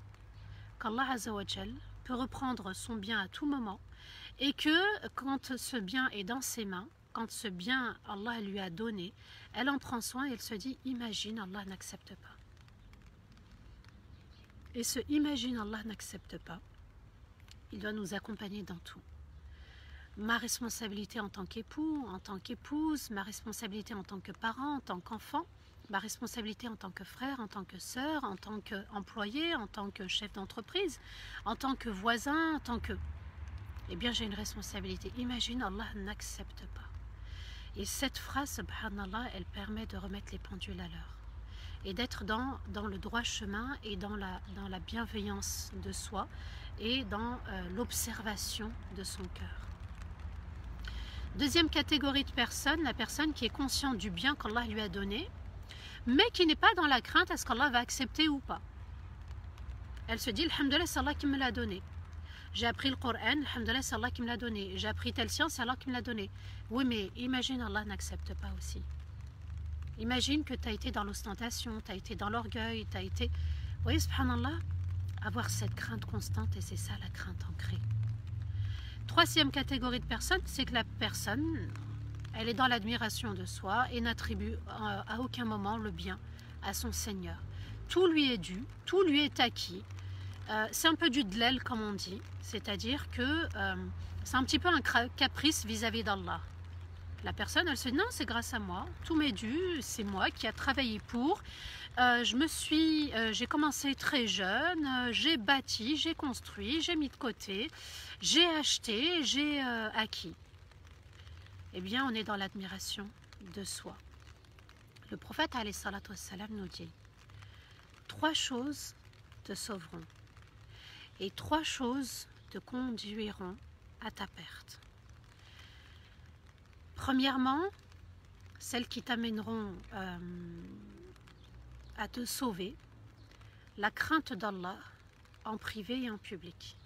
qu'Allah Azza wa Jal peut reprendre son bien à tout moment et que quand ce bien est dans ses mains, quand ce bien Allah lui a donné, elle en prend soin et elle se dit « Imagine, Allah n'accepte pas ». Et ce « Imagine, Allah n'accepte pas », il doit nous accompagner dans tout. Ma responsabilité en tant qu'époux, en tant qu'épouse, ma responsabilité en tant que parent, en tant qu'enfant, ma responsabilité en tant que frère, en tant que sœur, en tant qu'employé, en tant que chef d'entreprise, en tant que voisin, en tant que... Eh bien, j'ai une responsabilité. Imagine, Allah n'accepte pas. Et cette phrase, subhanallah, elle permet de remettre les pendules à l'heure. Et d'être dans le droit chemin et dans la bienveillance de soi et dans l'observation de son cœur. Deuxième catégorie de personnes, la personne qui est consciente du bien qu'Allah lui a donné, mais qui n'est pas dans la crainte est-ce qu'Allah va accepter ou pas. Elle se dit, alhamdoulilah, c'est Allah qui me l'a donné. J'ai appris le Coran, alhamdoulilah, c'est Allah qui me l'a donné. J'ai appris telle science, c'est Allah qui me l'a donné. Oui, mais imagine, Allah n'accepte pas aussi. Imagine que tu as été dans l'ostentation, tu as été dans l'orgueil, tu as été... Vous voyez, subhanallah, avoir cette crainte constante, et c'est ça la crainte ancrée. Troisième catégorie de personnes, c'est que la personne, elle est dans l'admiration de soi et n'attribue à aucun moment le bien à son Seigneur. Tout lui est dû, tout lui est acquis. C'est un peu du dlel, comme on dit, c'est-à-dire que c'est un petit peu un caprice vis-à-vis d'Allah. La personne, elle se dit non, c'est grâce à moi, tout m'est dû, c'est moi qui a travaillé pour. J'ai commencé très jeune, j'ai bâti, j'ai construit, j'ai mis de côté, j'ai acheté, j'ai acquis. Eh bien, on est dans l'admiration de soi. Le prophète alayhi salatu wassalam nous dit 3 choses te sauveront et 3 choses te conduiront à ta perte. Premièrement, celles qui t'amèneront à te sauver, la crainte d'Allah en privé et en public.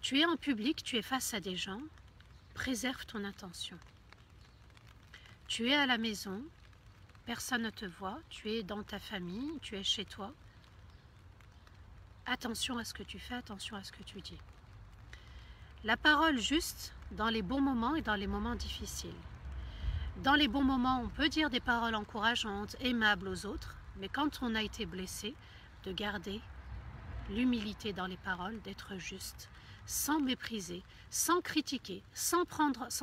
Tu es en public, tu es face à des gens, préserve ton intention. Tu es à la maison, personne ne te voit, tu es dans ta famille, tu es chez toi. Attention à ce que tu fais, attention à ce que tu dis. La parole juste dans les bons moments et dans les moments difficiles. Dans les bons moments, on peut dire des paroles encourageantes, aimables aux autres, mais quand on a été blessé, de garder l'humilité dans les paroles, d'être juste, sans mépriser, sans critiquer, sans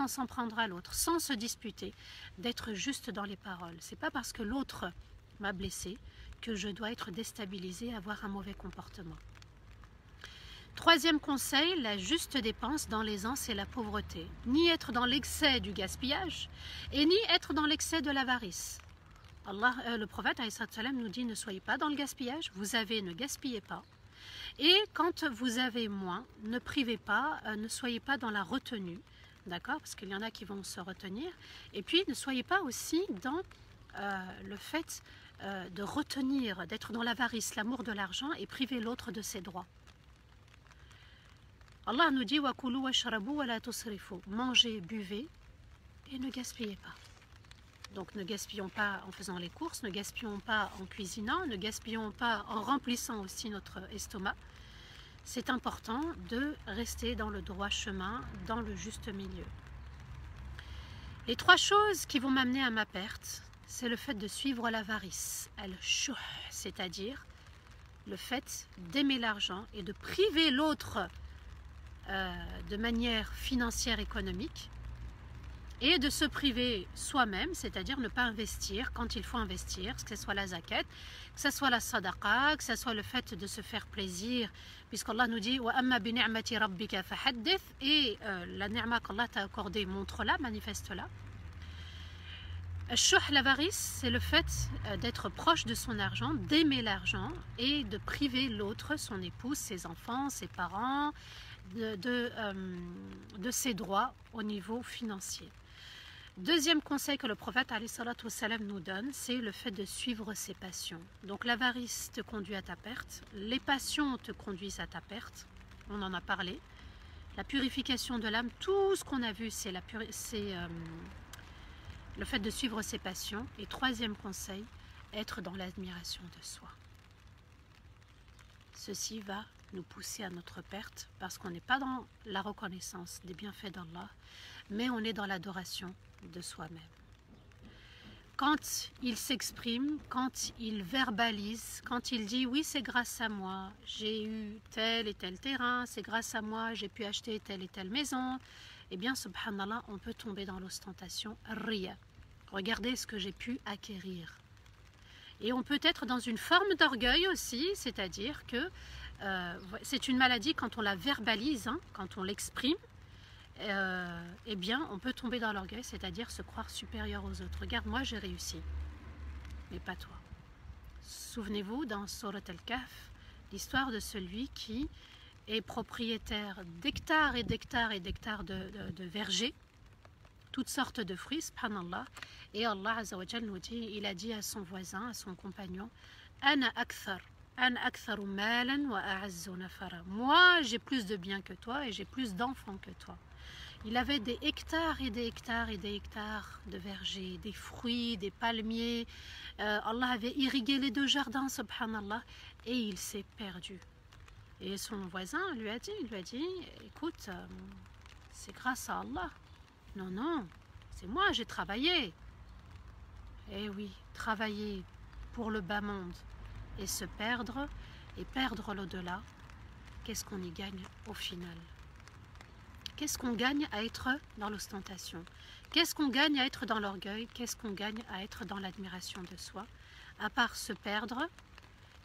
s'en prendre à l'autre, sans se disputer, d'être juste dans les paroles. C'est pas parce que l'autre m'a blessé que je dois être déstabilisée, avoir un mauvais comportement. Troisième conseil, la juste dépense dans l'aisance et la pauvreté. Ni être dans l'excès du gaspillage et ni être dans l'excès de l'avarice. Le prophète nous dit ne soyez pas dans le gaspillage, vous avez, ne gaspillez pas. Et quand vous avez moins, ne privez pas, ne soyez pas dans la retenue, d'accord, parce qu'il y en a qui vont se retenir. Et puis ne soyez pas aussi dans le fait de retenir, d'être dans l'avarice, l'amour de l'argent et priver l'autre de ses droits. Allah nous dit wakulu washrabu wa la tusrifu. Mangez, buvez et ne gaspillez pas. Donc ne gaspillons pas en faisant les courses, ne gaspillons pas en cuisinant, ne gaspillons pas en remplissant aussi notre estomac. C'est important de rester dans le droit chemin, dans le juste milieu. Les trois choses qui vont m'amener à ma perte, c'est le fait de suivre l'avarice, al-shuh, c'est-à-dire le fait d'aimer l'argent et de priver l'autre de manière financière économique et de se priver soi-même, c'est-à-dire ne pas investir quand il faut investir, que ce soit la zakat, que ce soit la sadaqa, que ce soit le fait de se faire plaisir, puisqu'Allah nous dit وَأَمَّا بِنِعْمَةِ رَبِّكَ فَحَدِّثْ, et la ni'ma qu'Allah t'a accordée, montre-la, manifeste-la. Shuh, l'avarice, c'est le fait d'être proche de son argent, d'aimer l'argent et de priver l'autre, son épouse, ses enfants, ses parents, de ses droits au niveau financier. Deuxième conseil que le prophète nous donne, c'est le fait de suivre ses passions. Donc l'avarice te conduit à ta perte, les passions te conduisent à ta perte, on en a parlé. La purification de l'âme, tout ce qu'on a vu, c'est le fait de suivre ses passions. Et troisième conseil, être dans l'admiration de soi. Ceci va nous pousser à notre perte parce qu'on n'est pas dans la reconnaissance des bienfaits d'Allah, mais on est dans l'adoration de soi-même. Quand il s'exprime, quand il verbalise, quand il dit oui, c'est grâce à moi, j'ai eu tel et tel terrain, c'est grâce à moi, j'ai pu acheter telle et telle maison, eh bien, subhanallah, on peut tomber dans l'ostentation riya. Regardez ce que j'ai pu acquérir. Et on peut être dans une forme d'orgueil aussi, c'est-à-dire que c'est une maladie quand on la verbalise, hein, quand on l'exprime, eh bien on peut tomber dans l'orgueil, c'est-à-dire se croire supérieur aux autres. Regarde, moi j'ai réussi, mais pas toi. Souvenez-vous dans Surat Al-Kahf, l'histoire de celui qui est propriétaire d'hectares et d'hectares et d'hectares de vergers, toutes sortes de fruits, subhanallah, et Allah Azza wa Jal nous dit, il a dit à son voisin, à son compagnon, Ana aktharu malan wa a'azzu nafara. Moi, j'ai plus de biens que toi et j'ai plus d'enfants que toi. Il avait des hectares et des hectares et des hectares de vergers, des fruits, des palmiers. Allah avait irrigué les deux jardins, subhanallah, et il s'est perdu. Et son voisin lui a dit, écoute, c'est grâce à Allah. Non, non, c'est moi, j'ai travaillé. Eh oui, travailler pour le bas monde et se perdre, et perdre l'au-delà, qu'est-ce qu'on y gagne au final? Qu'est-ce qu'on gagne à être dans l'ostentation? Qu'est-ce qu'on gagne à être dans l'orgueil? Qu'est-ce qu'on gagne à être dans l'admiration de soi? À part se perdre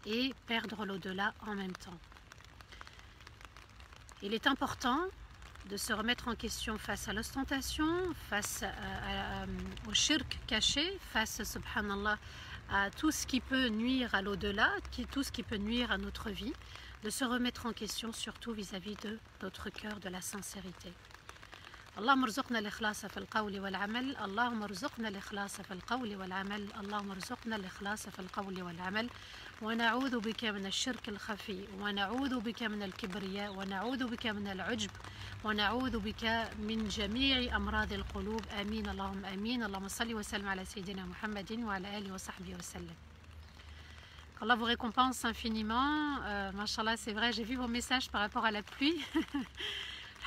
et perdre l'au-delà en même temps. Il est important de se remettre en question face à l'ostentation, face au shirk caché, face, subhanallah, à tout ce qui peut nuire à l'au-delà, tout ce qui peut nuire à notre vie, de se remettre en question, surtout vis-à-vis de notre cœur, de la sincérité. اللهم ارزقنا الإخلاص في القول والعمل، اللهم ارزقنا الإخلاص في القول والعمل، اللهم ارزقنا الإخلاص في القول والعمل، ونعوذ بك من الشرك الخفي، ونعوذ بك من الكبرياء، ونعوذ بك من العجب، ونعوذ بك من جميع أمراض القلوب. آمين اللهم آمين. اللهم صل وسلم على سيدنا محمد وعلى آله وصحبه وسلم. Allah vous récompense infiniment. Mashallah, c'est vrai, j'ai vu vos messages par rapport à la pluie.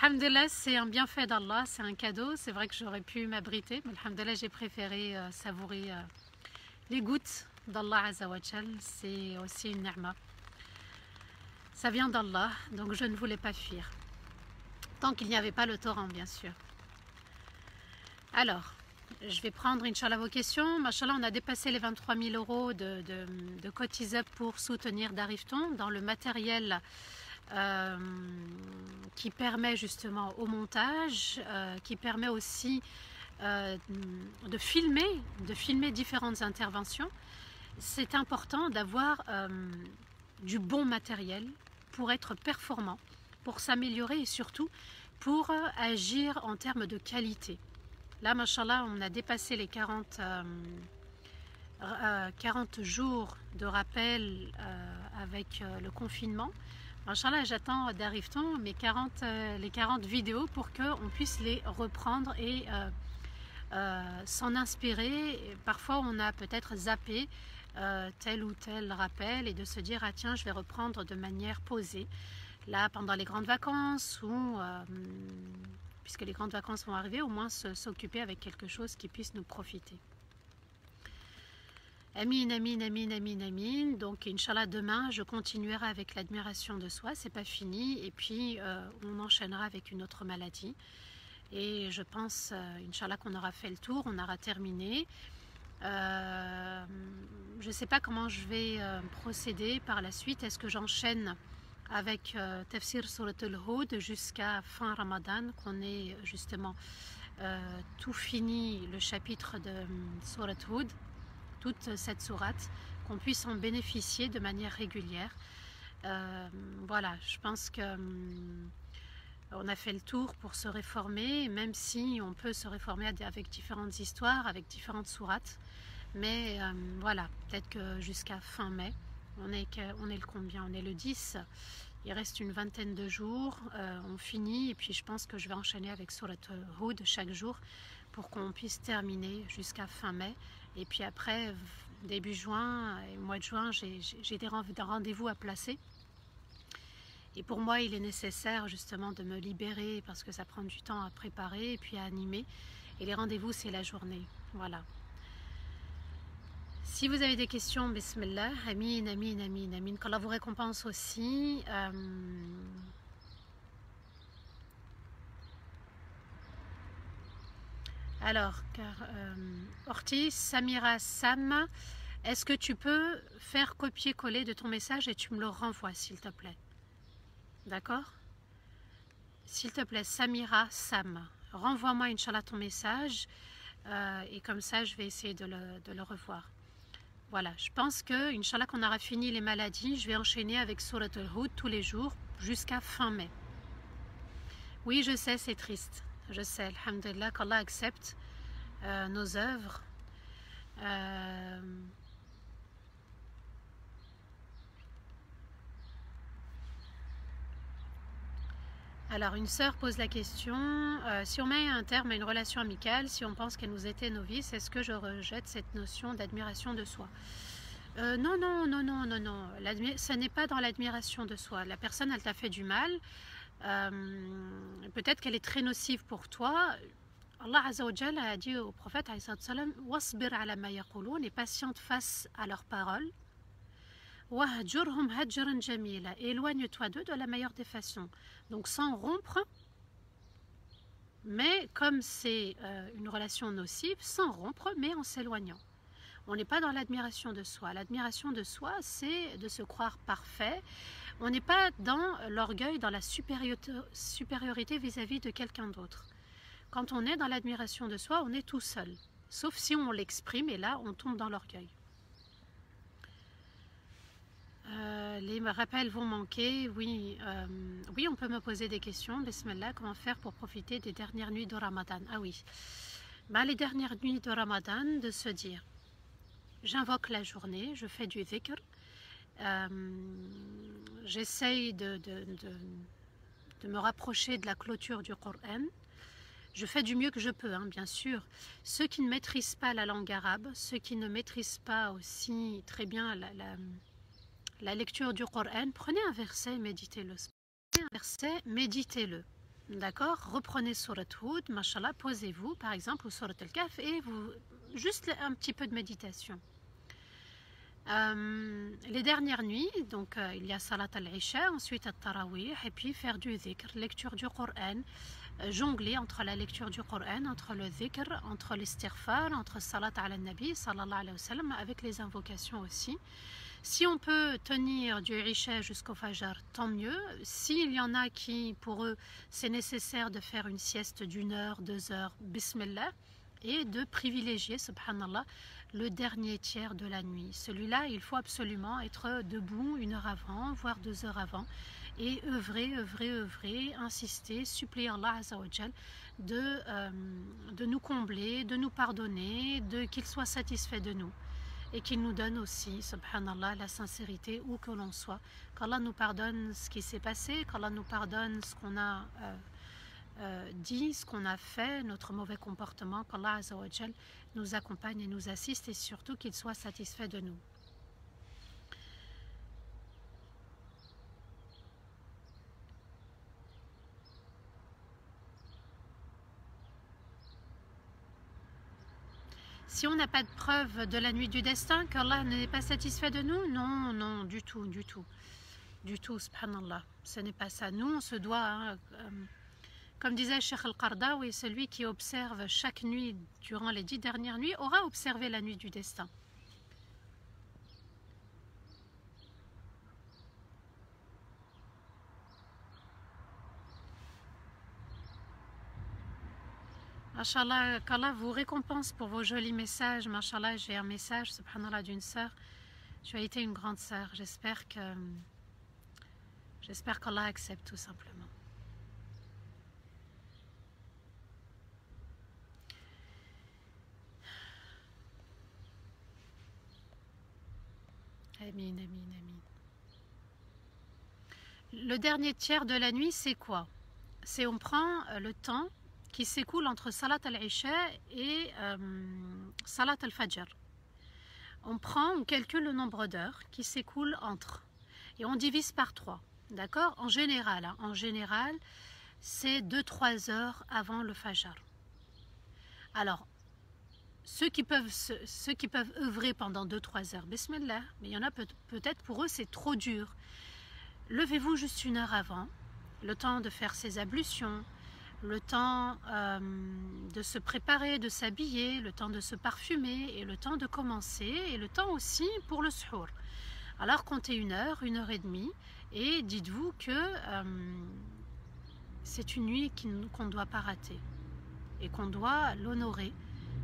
Alhamdulillah, c'est un bienfait d'Allah, c'est un cadeau. C'est vrai que j'aurais pu m'abriter, mais alhamdulillah, j'ai préféré savourer les gouttes d'Allah Azzawajal. C'est aussi une ni'ma. Ça vient d'Allah, donc je ne voulais pas fuir. Tant qu'il n'y avait pas le torrent, bien sûr. Alors, je vais prendre, Inch'Allah, vos questions. Machallah, on a dépassé les 23 000 euros de cotiser pour soutenir Darifton dans le matériel qui permet justement au montage, qui permet aussi de filmer différentes interventions. C'est important d'avoir du bon matériel pour être performant, pour s'améliorer et surtout pour agir en termes de qualité. Là, machallah, on a dépassé les 40 jours de rappel avec le confinement. Machallah, j'attends d'Arifton les 40 vidéos pour qu'on puisse les reprendre et s'en inspirer. Parfois, on a peut-être zappé tel ou tel rappel et de se dire, ah tiens, je vais reprendre de manière posée. Là, pendant les grandes vacances ou... puisque les grandes vacances vont arriver, au moins s'occuper avec quelque chose qui puisse nous profiter. Amin, amin, amin, amin, amin. Donc, Inch'Allah, demain, je continuerai avec l'admiration de soi, c'est pas fini. Et puis, on enchaînera avec une autre maladie. Et je pense, Inch'Allah, qu'on aura fait le tour, on aura terminé. Je ne sais pas comment je vais procéder par la suite. Est-ce que j'enchaîne avec Tafsir Surat al-Hud jusqu'à fin Ramadan, qu'on ait justement tout fini le chapitre de Surat Hud, toute cette sourate, qu'on puisse en bénéficier de manière régulière. Voilà, je pense que on a fait le tour pour se réformer, même si on peut se réformer avec différentes histoires, avec différentes sourates. Mais voilà, peut-être que jusqu'à fin mai, on est le combien? On est le 10. Il reste une vingtaine de jours, on finit et puis je pense que je vais enchaîner avec Surat Hud chaque jour pour qu'on puisse terminer jusqu'à fin mai. Et puis après, début juin et mois de juin, j'ai des rendez-vous à placer. Et pour moi, il est nécessaire justement de me libérer parce que ça prend du temps à préparer et puis à animer. Et les rendez-vous, c'est la journée. Voilà. Si vous avez des questions, bismillah, amin, amin, amin, amin, qu'Allah vous récompense aussi. Alors, Ortiz, Samira, Sam, est-ce que tu peux faire copier-coller de ton message et tu me le renvoies, s'il te plaît? D'accord? S'il te plaît, Samira, Sam, renvoie-moi, Inch'Allah, ton message et comme ça, je vais essayer de le revoir. Voilà, je pense que, Inch'Allah, qu'on aura fini les maladies, je vais enchaîner avec Surat al-Hud tous les jours jusqu'à fin mai. Oui, je sais, c'est triste. Je sais, alhamdulillah, qu'Allah accepte nos œuvres. Alors, une sœur pose la question, si on met un terme à une relation amicale, si on pense qu'elle nous était novice, est-ce que je rejette cette notion d'admiration de soi? Non, non, non, non, non, non. Ça n'est pas dans l'admiration de soi. La personne, elle t'a fait du mal. Peut-être qu'elle est très nocive pour toi. Allah Azza wa Jalla a dit au prophète, wasbir ala ma yaqulun, et patiente face à leurs paroles. Éloigne-toi d'eux de la meilleure des façons. Donc sans rompre, mais comme c'est une relation nocive, sans rompre, mais en s'éloignant. On n'est pas dans l'admiration de soi. L'admiration de soi, c'est de se croire parfait. On n'est pas dans l'orgueil, dans la supériorité vis-à-vis de quelqu'un d'autre. Quand on est dans l'admiration de soi, on est tout seul. Sauf si on l'exprime, et là, on tombe dans l'orgueil. Les rappels vont manquer, oui, oui, on peut me poser des questions. Bismillah, comment faire pour profiter des dernières nuits de Ramadan? Ah oui, bah, les dernières nuits de Ramadan, de se dire, j'invoque la journée, je fais du dhikr, j'essaye de me rapprocher de la clôture du Coran. Je fais du mieux que je peux, hein, bien sûr. Ceux qui ne maîtrisent pas la langue arabe, ceux qui ne maîtrisent pas aussi très bien la lecture du Coran, prenez un verset et méditez-le. Prenez un verset, méditez-le. D'accord? Reprenez Surat Hud, mashallah, posez-vous, par exemple, ou Surat Al-Kahf, et vous, juste un petit peu de méditation. Les dernières nuits, donc il y a Salat al-Isha, ensuite al-Tarawih, et puis faire du dhikr, lecture du Coran, jongler entre la lecture du Coran, entre le dhikr, entre l'istighfar, entre Salat al-Nabi, sallallahu alayhi wa sallam, avec les invocations aussi. Si on peut tenir du Isha jusqu'au Fajr, tant mieux. S'il y en a qui, pour eux, c'est nécessaire de faire une sieste d'1 heure, 2 heures, Bismillah, et de privilégier, subhanallah, le dernier tiers de la nuit. Celui-là, il faut absolument être debout 1 heure avant, voire 2 heures avant, et œuvrer, insister, supplier Allah Azza wa Jal de nous combler, de nous pardonner, qu'il soit satisfait de nous. Et qu'il nous donne aussi, subhanallah, la sincérité où que l'on soit. Qu'Allah nous pardonne ce qui s'est passé, qu'Allah nous pardonne ce qu'on a dit, ce qu'on a fait, notre mauvais comportement, qu'Allah Azza wa Jal nous accompagne et nous assiste, et surtout qu'il soit satisfait de nous. Si on n'a pas de preuve de la nuit du destin, qu'Allah n'est pas satisfait de nous, non, non, du tout, du tout. Du tout, subhanallah. Ce n'est pas ça. Nous, on se doit, hein, comme disait Cheikh Al-Qardawi, celui qui observe chaque nuit durant les 10 dernières nuits aura observé la nuit du destin. Mashallah, qu'Allah vous récompense pour vos jolis messages. Mashallah, j'ai un message, subhanallah, d'une sœur. Tu as été une grande sœur. J'espère qu'Allah accepte tout simplement. Amin, amin, amin. Le dernier tiers de la nuit, c'est quoi? C'est on prend le temps qui s'écoule entre Salat al-Isha et Salat al-Fajr. On calcule le nombre d'heures qui s'écoulent entre, et on divise par 3. D'accord? En général, c'est 2-3 heures avant le Fajr. Alors, ceux qui peuvent œuvrer pendant 2-3 heures, bismillah, mais il y en a peut-être pour eux c'est trop dur. Levez-vous juste 1 heure avant, le temps de faire ses ablutions, le temps de se préparer, de s'habiller, le temps de se parfumer, et le temps de commencer, et le temps aussi pour le suhour. Alors comptez 1 heure, 1 heure et demie, et dites-vous que c'est une nuit qu'on ne doit pas rater, et qu'on doit l'honorer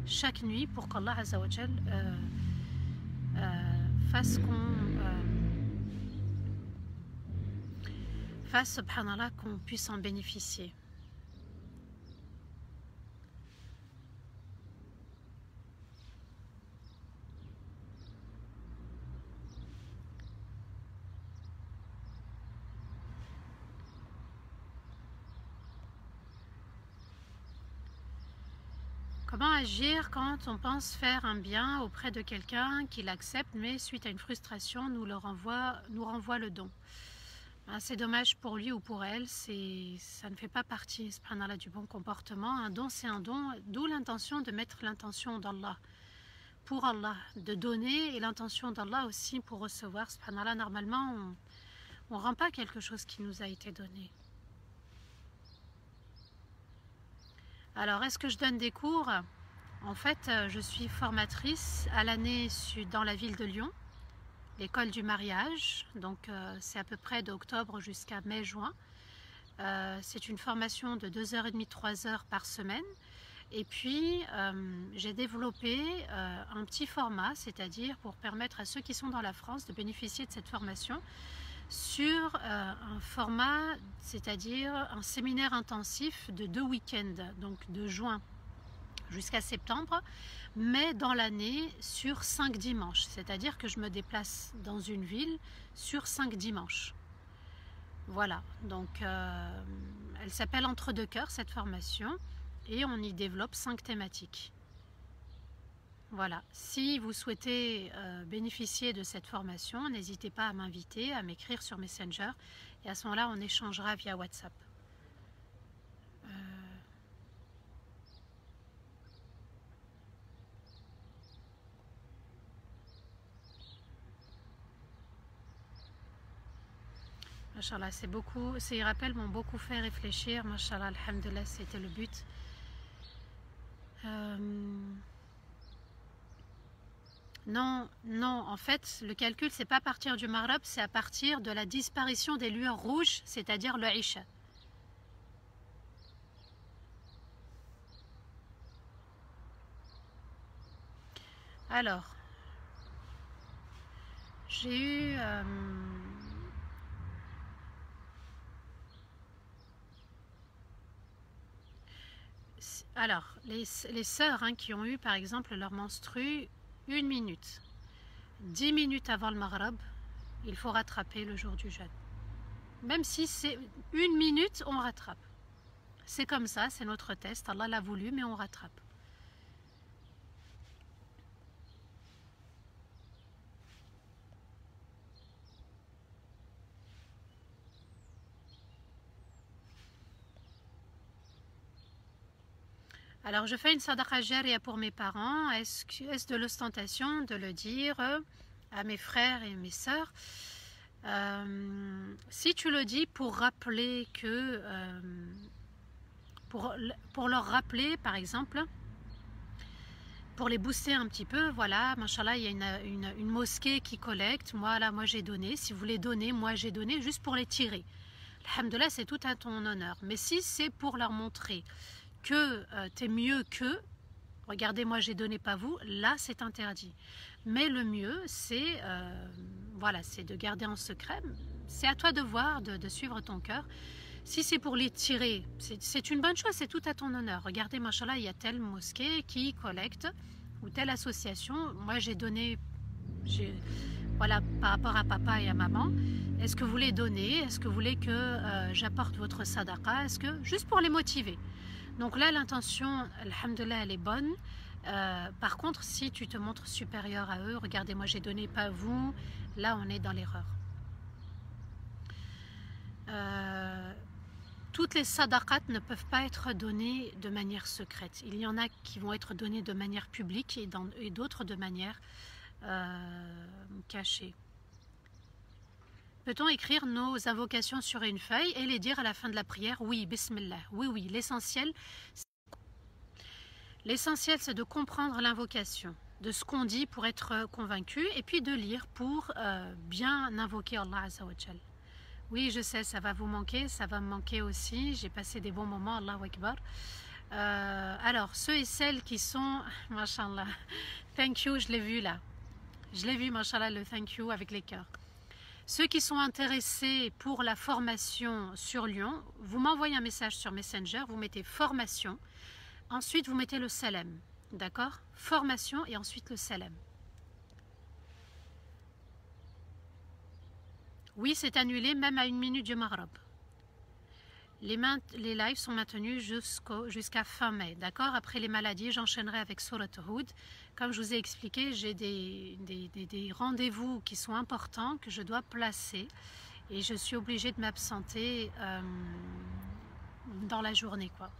chaque nuit pour qu'Allah Azza wa Jal fasse subhanallah, qu'on puisse en bénéficier. Comment agir quand on pense faire un bien auprès de quelqu'un qui l'accepte, mais suite à une frustration, nous renvoie le don? C'est dommage pour lui ou pour elle, ça ne fait pas partie, subhanallah, du bon comportement. Un don, c'est un don, d'où l'intention de mettre l'intention d'Allah, pour Allah, de donner, et l'intention d'Allah aussi pour recevoir. Subhanallah, normalement, on ne rend pas quelque chose qui nous a été donné. Alors, est-ce que je donne des cours? En fait, je suis formatrice à l'année dans la ville de Lyon, l'école du mariage, donc c'est à peu près d'octobre jusqu'à mai-juin. C'est une formation de 2h30, 3 heures par semaine. Et puis, j'ai développé un petit format, c'est-à-dire pour permettre à ceux qui sont dans la France de bénéficier de cette formation sur un format, c'est-à-dire un séminaire intensif de 2 week-ends, donc de juin jusqu'à septembre, mais dans l'année sur 5 dimanches, c'est-à-dire que je me déplace dans une ville sur 5 dimanches. Voilà, donc elle s'appelle Entre deux cœurs cette formation et on y développe 5 thématiques. Voilà, si vous souhaitez bénéficier de cette formation, n'hésitez pas à m'inviter, à m'écrire sur Messenger et à ce moment-là on échangera via WhatsApp. Machallah, c'est beaucoup, ces rappels m'ont beaucoup fait réfléchir. Machallah, alhamdulillah, c'était le but. Non, non, en fait, le calcul, c'est pas à partir du Maghreb, c'est à partir de la disparition des lueurs rouges, c'est-à-dire le Isha. Alors, j'ai eu... alors, les sœurs qui ont eu, par exemple, leur menstru 1 minute, 10 minutes avant le Maghreb, il faut rattraper le jour du jeûne. Même si c'est 1 minute, on rattrape. C'est comme ça, c'est notre test. Allah l'a voulu, mais on rattrape. Alors, je fais une sadaqa jaria pour mes parents. Est-ce de l'ostentation de le dire à mes frères et mes sœurs? Si tu le dis pour rappeler que... pour leur rappeler, par exemple, pour les booster un petit peu, voilà, machallah, il y a une mosquée qui collecte. Moi, là, moi j'ai donné. Si vous voulez donner, moi j'ai donné, juste pour les tirer. Alhamdoulilah, c'est tout à ton honneur. Mais si c'est pour leur montrer que tu es mieux qu'eux, regardez, moi j'ai donné, pas vous, là c'est interdit. Mais le mieux, c'est voilà, c'est de garder en secret. C'est à toi de voir, de suivre ton cœur. Si c'est pour les tirer, c'est une bonne chose, c'est tout à ton honneur. Regardez, machallah, il y a telle mosquée qui collecte, ou telle association. Moi j'ai donné, voilà, par rapport à papa et à maman. Est-ce que vous voulez donner? Est-ce que vous voulez que j'apporte votre sadaqa? Est-ce que, juste pour les motiver. Donc là, l'intention, alhamdoulilah, elle est bonne. Par contre, si tu te montres supérieur à eux, regardez, moi j'ai donné, pas vous, là on est dans l'erreur. Toutes les sadaqat ne peuvent pas être données de manière secrète. Il y en a qui vont être données de manière publique et d'autres de manière cachée. Peut-on écrire nos invocations sur une feuille et les dire à la fin de la prière? Oui, bismillah. Oui, oui, l'essentiel, c'est de comprendre l'invocation, de ce qu'on dit pour être convaincu, et puis de lire pour bien invoquer Allah Azza wa Jal. Oui, je sais, ça va vous manquer, ça va me manquer aussi. J'ai passé des bons moments, Allahu Akbar. Alors, ceux et celles qui sont, mashallah, thank you, je l'ai vu là. Je l'ai vu, mashallah, le thank you avec les cœurs. Ceux qui sont intéressés pour la formation sur Lyon, vous m'envoyez un message sur Messenger, vous mettez formation, ensuite vous mettez le salam, d'accord? Formation et ensuite le salam. Oui, c'est annulé même à 1 minute du Maghreb. Les lives sont maintenus jusqu'à fin mai, d'accord? Après les maladies, j'enchaînerai avec Surat Hud. Comme je vous ai expliqué, j'ai des rendez-vous qui sont importants que je dois placer et je suis obligée de m'absenter dans la journée, quoi.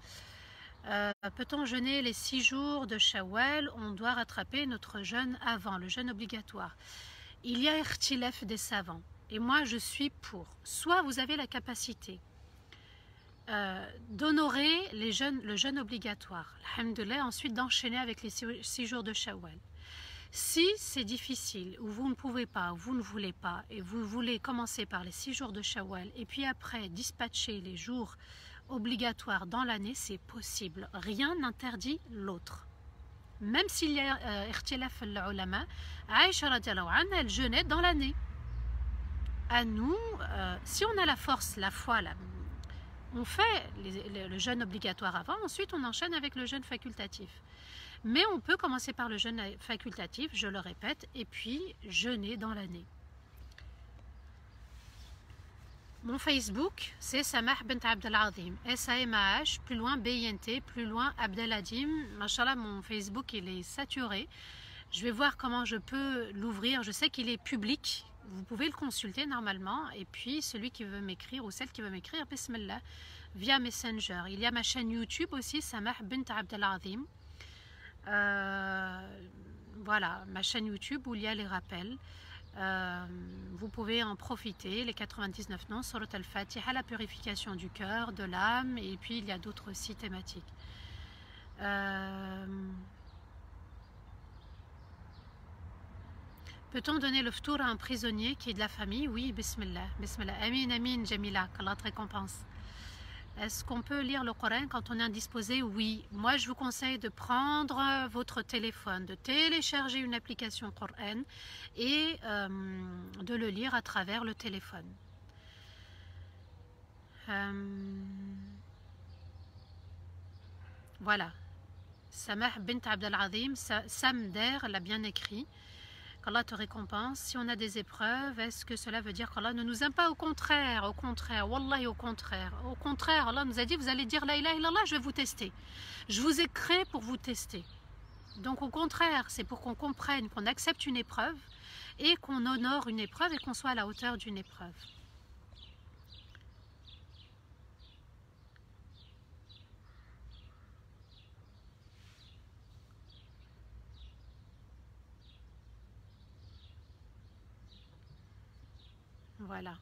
Peut-on jeûner les 6 jours de Shawwal? On doit rattraper notre jeûne avant, le jeûne obligatoire. Il y a irtilaf des savants et moi je suis pour. Soit vous avez la capacité d'honorer le jeûne obligatoire, alhamdoulilah, ensuite d'enchaîner avec les 6 jours de Shawwal. Si c'est difficile, ou vous ne pouvez pas, ou vous ne voulez pas, et vous voulez commencer par les 6 jours de Shawwal, et puis après dispatcher les jours obligatoire dans l'année, c'est possible. Rien n'interdit l'autre. Même s'il y a ikhtilaf al-ulama, Aïcha radiallahu anha, elle jeûnait dans l'année. À nous, si on a la force, la foi, on fait le jeûne obligatoire avant, ensuite on enchaîne avec le jeûne facultatif. Mais on peut commencer par le jeûne facultatif, je le répète, et puis jeûner dans l'année. Mon Facebook, c'est Samah bint Abdelazim, S-A-M-A-H, plus loin B-I-N-T, plus loin Abdeladim. Machallah, mon Facebook, il est saturé. Je vais voir comment je peux l'ouvrir. Je sais qu'il est public. Vous pouvez le consulter normalement. Et puis, celui qui veut m'écrire ou celle qui veut m'écrire, bismillah, via Messenger. Il y a ma chaîne YouTube aussi, Samah bint Abdelazim. Voilà, ma chaîne YouTube où il y a les rappels. Vous pouvez en profiter, les 99 noms, Surat al-Fatiha, la purification du cœur, de l'âme, et puis il y a d'autres aussi thématiques. Peut-on donner le ftour à un prisonnier qui est de la famille? Oui, bismillah, bismillah, amin, amin, jamila, qu'Allah te récompense. Est-ce qu'on peut lire le Coran quand on est indisposé? Oui. Moi, je vous conseille de prendre votre téléphone, de télécharger une application Coran et de le lire à travers le téléphone. Voilà. Samah bint Abdelazim, Samder l'a bien écrit. Qu'Allah te récompense. Si on a des épreuves, est-ce que cela veut dire qu'Allah ne nous aime pas? Au contraire, wallahi au contraire. Au contraire, Allah nous a dit, vous allez dire la ilaha illallah, je vais vous tester. Je vous ai créé pour vous tester. Donc au contraire, c'est pour qu'on comprenne, qu'on accepte une épreuve et qu'on honore une épreuve et qu'on soit à la hauteur d'une épreuve. Voilà.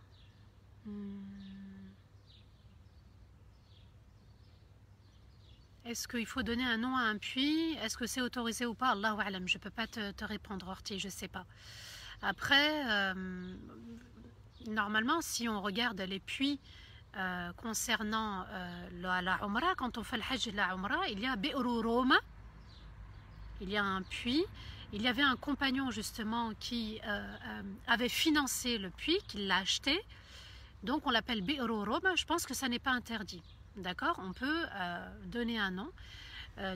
Est-ce qu'il faut donner un nom à un puits? Est-ce que c'est autorisé ou pas? Allahu alam, je ne peux pas te répondre, Horty, je ne sais pas. Après, normalement, si on regarde les puits concernant la Umrah, quand on fait le Hajj de la Umrah, il y a Bi'ru Roma, il y a un puits. Il y avait un compagnon justement qui avait financé le puits, qui l'a acheté. Donc on l'appelle Bi'ru Roma. Je pense que ça n'est pas interdit. D'accord? On peut donner un nom.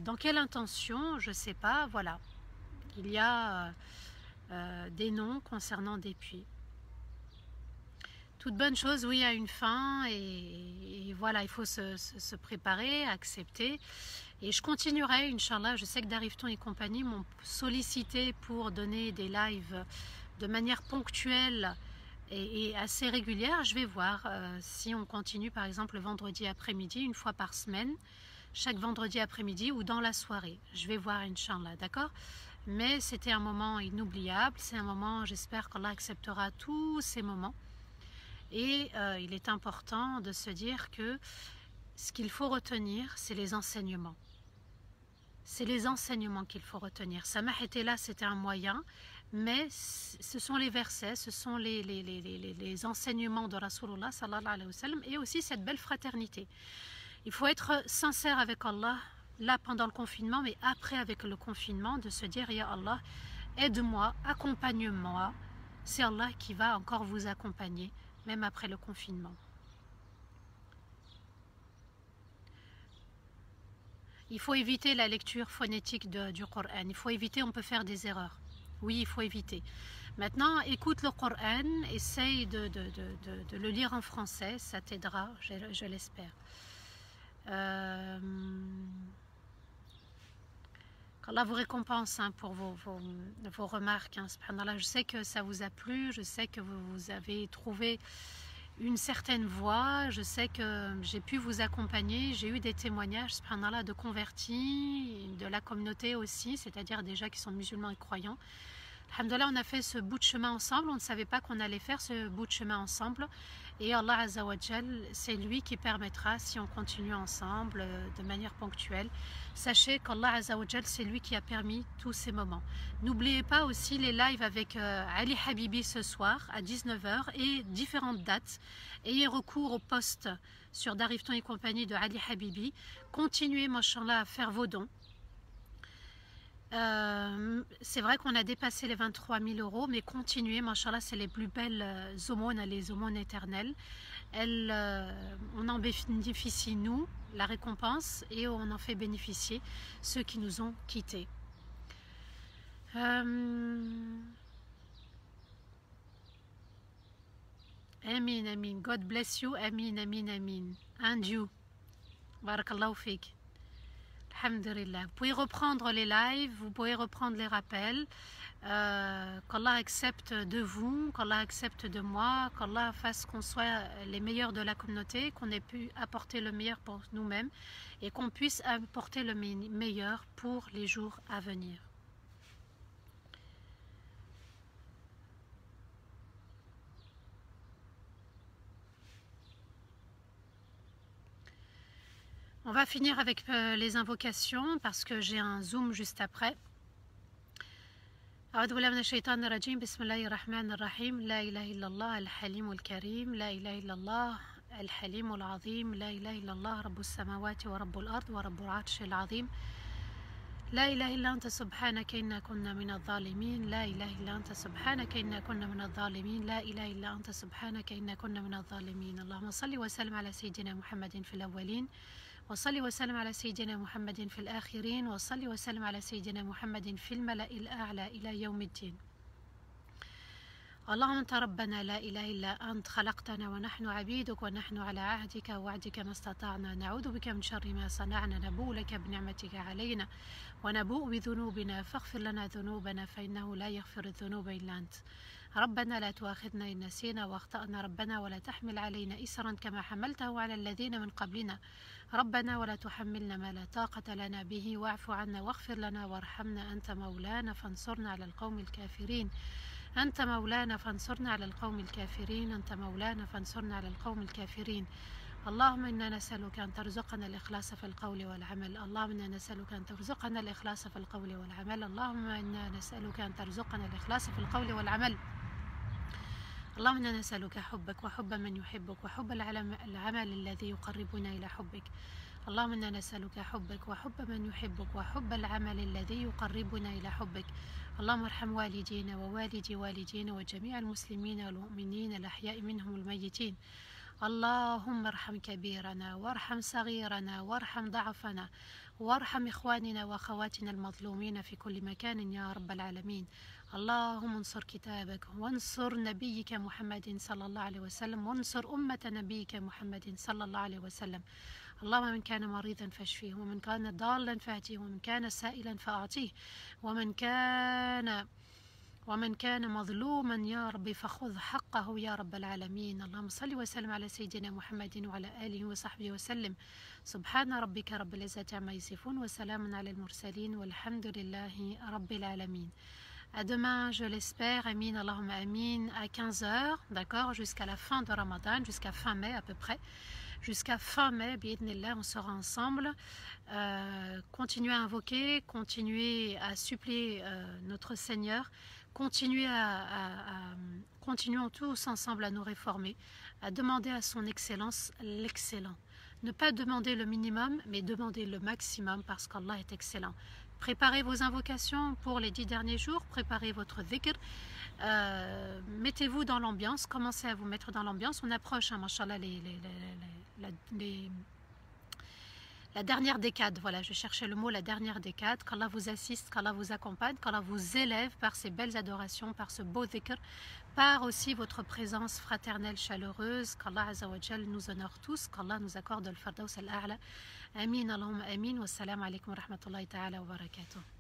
Dans quelle intention? Je ne sais pas. Voilà. Il y a des noms concernant des puits. Toute bonne chose, oui, a une fin. Et voilà, il faut se préparer, accepter. Et je continuerai, Inch'Allah. Je sais que Darifton et compagnie m'ont sollicité pour donner des lives de manière ponctuelle et assez régulière. Je vais voir si on continue, par exemple, le vendredi après-midi, une fois par semaine, chaque vendredi après-midi ou dans la soirée. Je vais voir, Inch'Allah, d'accord? Mais c'était un moment inoubliable. C'est un moment, j'espère qu'Allah acceptera tous ces moments. Et il est important de se dire que ce qu'il faut retenir, c'est les enseignements. C'est les enseignements qu'il faut retenir. Samah était là, c'était un moyen, mais ce sont les versets, ce sont les enseignements de Rasulullah sallallahu alayhi wa sallam, et aussi cette belle fraternité. Il faut être sincère avec Allah, là pendant le confinement, mais après avec le confinement, de se dire, Ya Allah, aide-moi, accompagne-moi. C'est Allah qui va encore vous accompagner, même après le confinement. Il faut éviter la lecture phonétique du Coran. Il faut éviter, on peut faire des erreurs. Oui, il faut éviter. Maintenant, écoute le Coran, essaye de le lire en français, ça t'aidera, je l'espère. qu'Allah vous récompense pour vos remarques. Subhanallah, je sais que ça vous a plu, je sais que vous avez trouvé une certaine voie, je sais que j'ai pu vous accompagner, j'ai eu des témoignages, subhanallah, de convertis, de la communauté aussi, c'est-à-dire des gens qui sont musulmans et croyants. Alhamdoulilah, on a fait ce bout de chemin ensemble, on ne savait pas qu'on allait faire ce bout de chemin ensemble, Et Allah Azza wa Jal, c'est lui qui permettra, si on continue ensemble de manière ponctuelle. Sachez qu'Allah Azza wa Jal, c'est lui qui a permis tous ces moments. N'oubliez pas aussi les lives avec Ali Habibi ce soir à 19 h et différentes dates. Ayez recours au post sur Darifton et compagnie de Ali Habibi. Continuez, machallah, à faire vos dons. C'est vrai qu'on a dépassé les 23 000 €, mais continuez, machallah, c'est les plus belles aumônes, les aumônes éternelles. On en bénéficie, nous, la récompense, et on en fait bénéficier ceux qui nous ont quittés. Amin, amin. God bless you. Amin, amin, amin. And you. Barakallahu fik. Alhamdulillah. Vous pouvez reprendre les lives, vous pouvez reprendre les rappels. Qu'Allah accepte de vous, qu'Allah accepte de moi, qu'Allah fasse qu'on soit les meilleurs de la communauté, qu'on ait pu apporter le meilleur pour nous-mêmes et qu'on puisse apporter le meilleur pour les jours à venir. On va finir avec les invocations parce que j'ai un zoom juste après. أعوذ بالله من الشيطان الرجيم بسم الله الرحمن الرحيم لا إله إلا الله الحليم الكريم لا إله إلا الله الحليم العظيم لا إله إلا الله رب السماوات ورب الأرض ورب العرش العظيم لا إله إلا أنت سبحانك إنا كنا من الظالمين لا إله إلا أنت سبحانك إنا كنا من الظالمين لا إله إلا أنت سبحانك إنا كنا من الظالمين اللهم صل وسلم على سيدنا محمد في الأولين وصلي وسلم على سيدنا محمد في الآخرين وصلي وسلم على سيدنا محمد في الملأ الأعلى إلى يوم الدين اللهم أنت ربنا لا إله إلا أنت خلقتنا ونحن عبيدك ونحن على عهدك ووعدك ما استطعنا نعوذ بك من شر ما صنعنا نبوء لك بنعمتك علينا ونبوء بذنوبنا فاغفر لنا ذنوبنا فإنه لا يغفر الذنوب إلا أنت ربنا لا تؤاخذنا إن نسينا واخطأنا ربنا ولا تحمل علينا إسرا كما حملته على الذين من قبلنا ربنا ولا تحملنا ما لا طاقة لنا به واعف عنا واغفر لنا وارحمنا أنت مولانا فانصرنا على القوم الكافرين أنت مولانا فانصرنا على القوم الكافرين أنت مولانا فانصرنا على القوم الكافرين اللهم إنا نسألك أن ترزقنا الإخلاص في القول والعمل اللهم إنا نسألك أن ترزقنا الإخلاص في القول والعمل اللهم إنا نسألك أن ترزقنا الإخلاص في القول والعمل اللهم إنا نسألك حبك وحب من يحبك وحب العمل الذي يقربنا إلى حبك اللهم إنا نسألك حبك وحب من يحبك وحب العمل الذي يقربنا إلى حبك اللهم ارحم والدينا ووالدي والدينا وجميع المسلمين والمؤمنين الأحياء منهم الميتين اللهم ارحم كبيرنا وارحم صغيرنا وارحم ضعفنا وارحم إخواننا وأخواتنا المظلومين في كل مكان يا رب العالمين اللهم انصر كتابك وانصر نبيك محمد صلى الله عليه وسلم وانصر أمة نبيك محمد صلى الله عليه وسلم اللهم من كان مريضا فاشفيه ومن كان ضالا فاهديه ومن كان سائلا فأعطيه ومن كان مظلوما يا رب فخذ حقه يا رب العالمين اللهم صل وسلم على سيدنا محمد وعلى آله وصحبه وسلم سبحان ربك رب العزة عما يصفون وسلام على المرسلين والحمد لله رب العالمين. À demain, je l'espère, Amin, Allahumma Amin, à 15 h, d'accord, jusqu'à la fin de Ramadan, jusqu'à fin mai à peu près. Jusqu'à fin mai, bi'idhnillah, on sera ensemble. Continuez à invoquer, continuez à supplier notre Seigneur, continuons tous ensemble à nous réformer, à demander à son excellence l'excellent. Ne pas demander le minimum, mais demander le maximum parce qu'Allah est excellent. Préparez vos invocations pour les 10 derniers jours, préparez votre dhikr, mettez-vous dans l'ambiance, commencez à vous mettre dans l'ambiance. On approche, hein, mashallah, la dernière décade, voilà, je cherchais le mot, la dernière décade. Qu'Allah vous assiste, qu'Allah vous accompagne, qu'Allah vous élève par ces belles adorations, par ce beau dhikr, par aussi votre présence fraternelle, chaleureuse. Qu'Allah Azza wa Jal nous honore tous, qu'Allah nous accorde le Firdaus al-A'la. Amin, Allahumma amin, wassalamu alaikum wa rahmatullahi ta'ala wa barakatuh.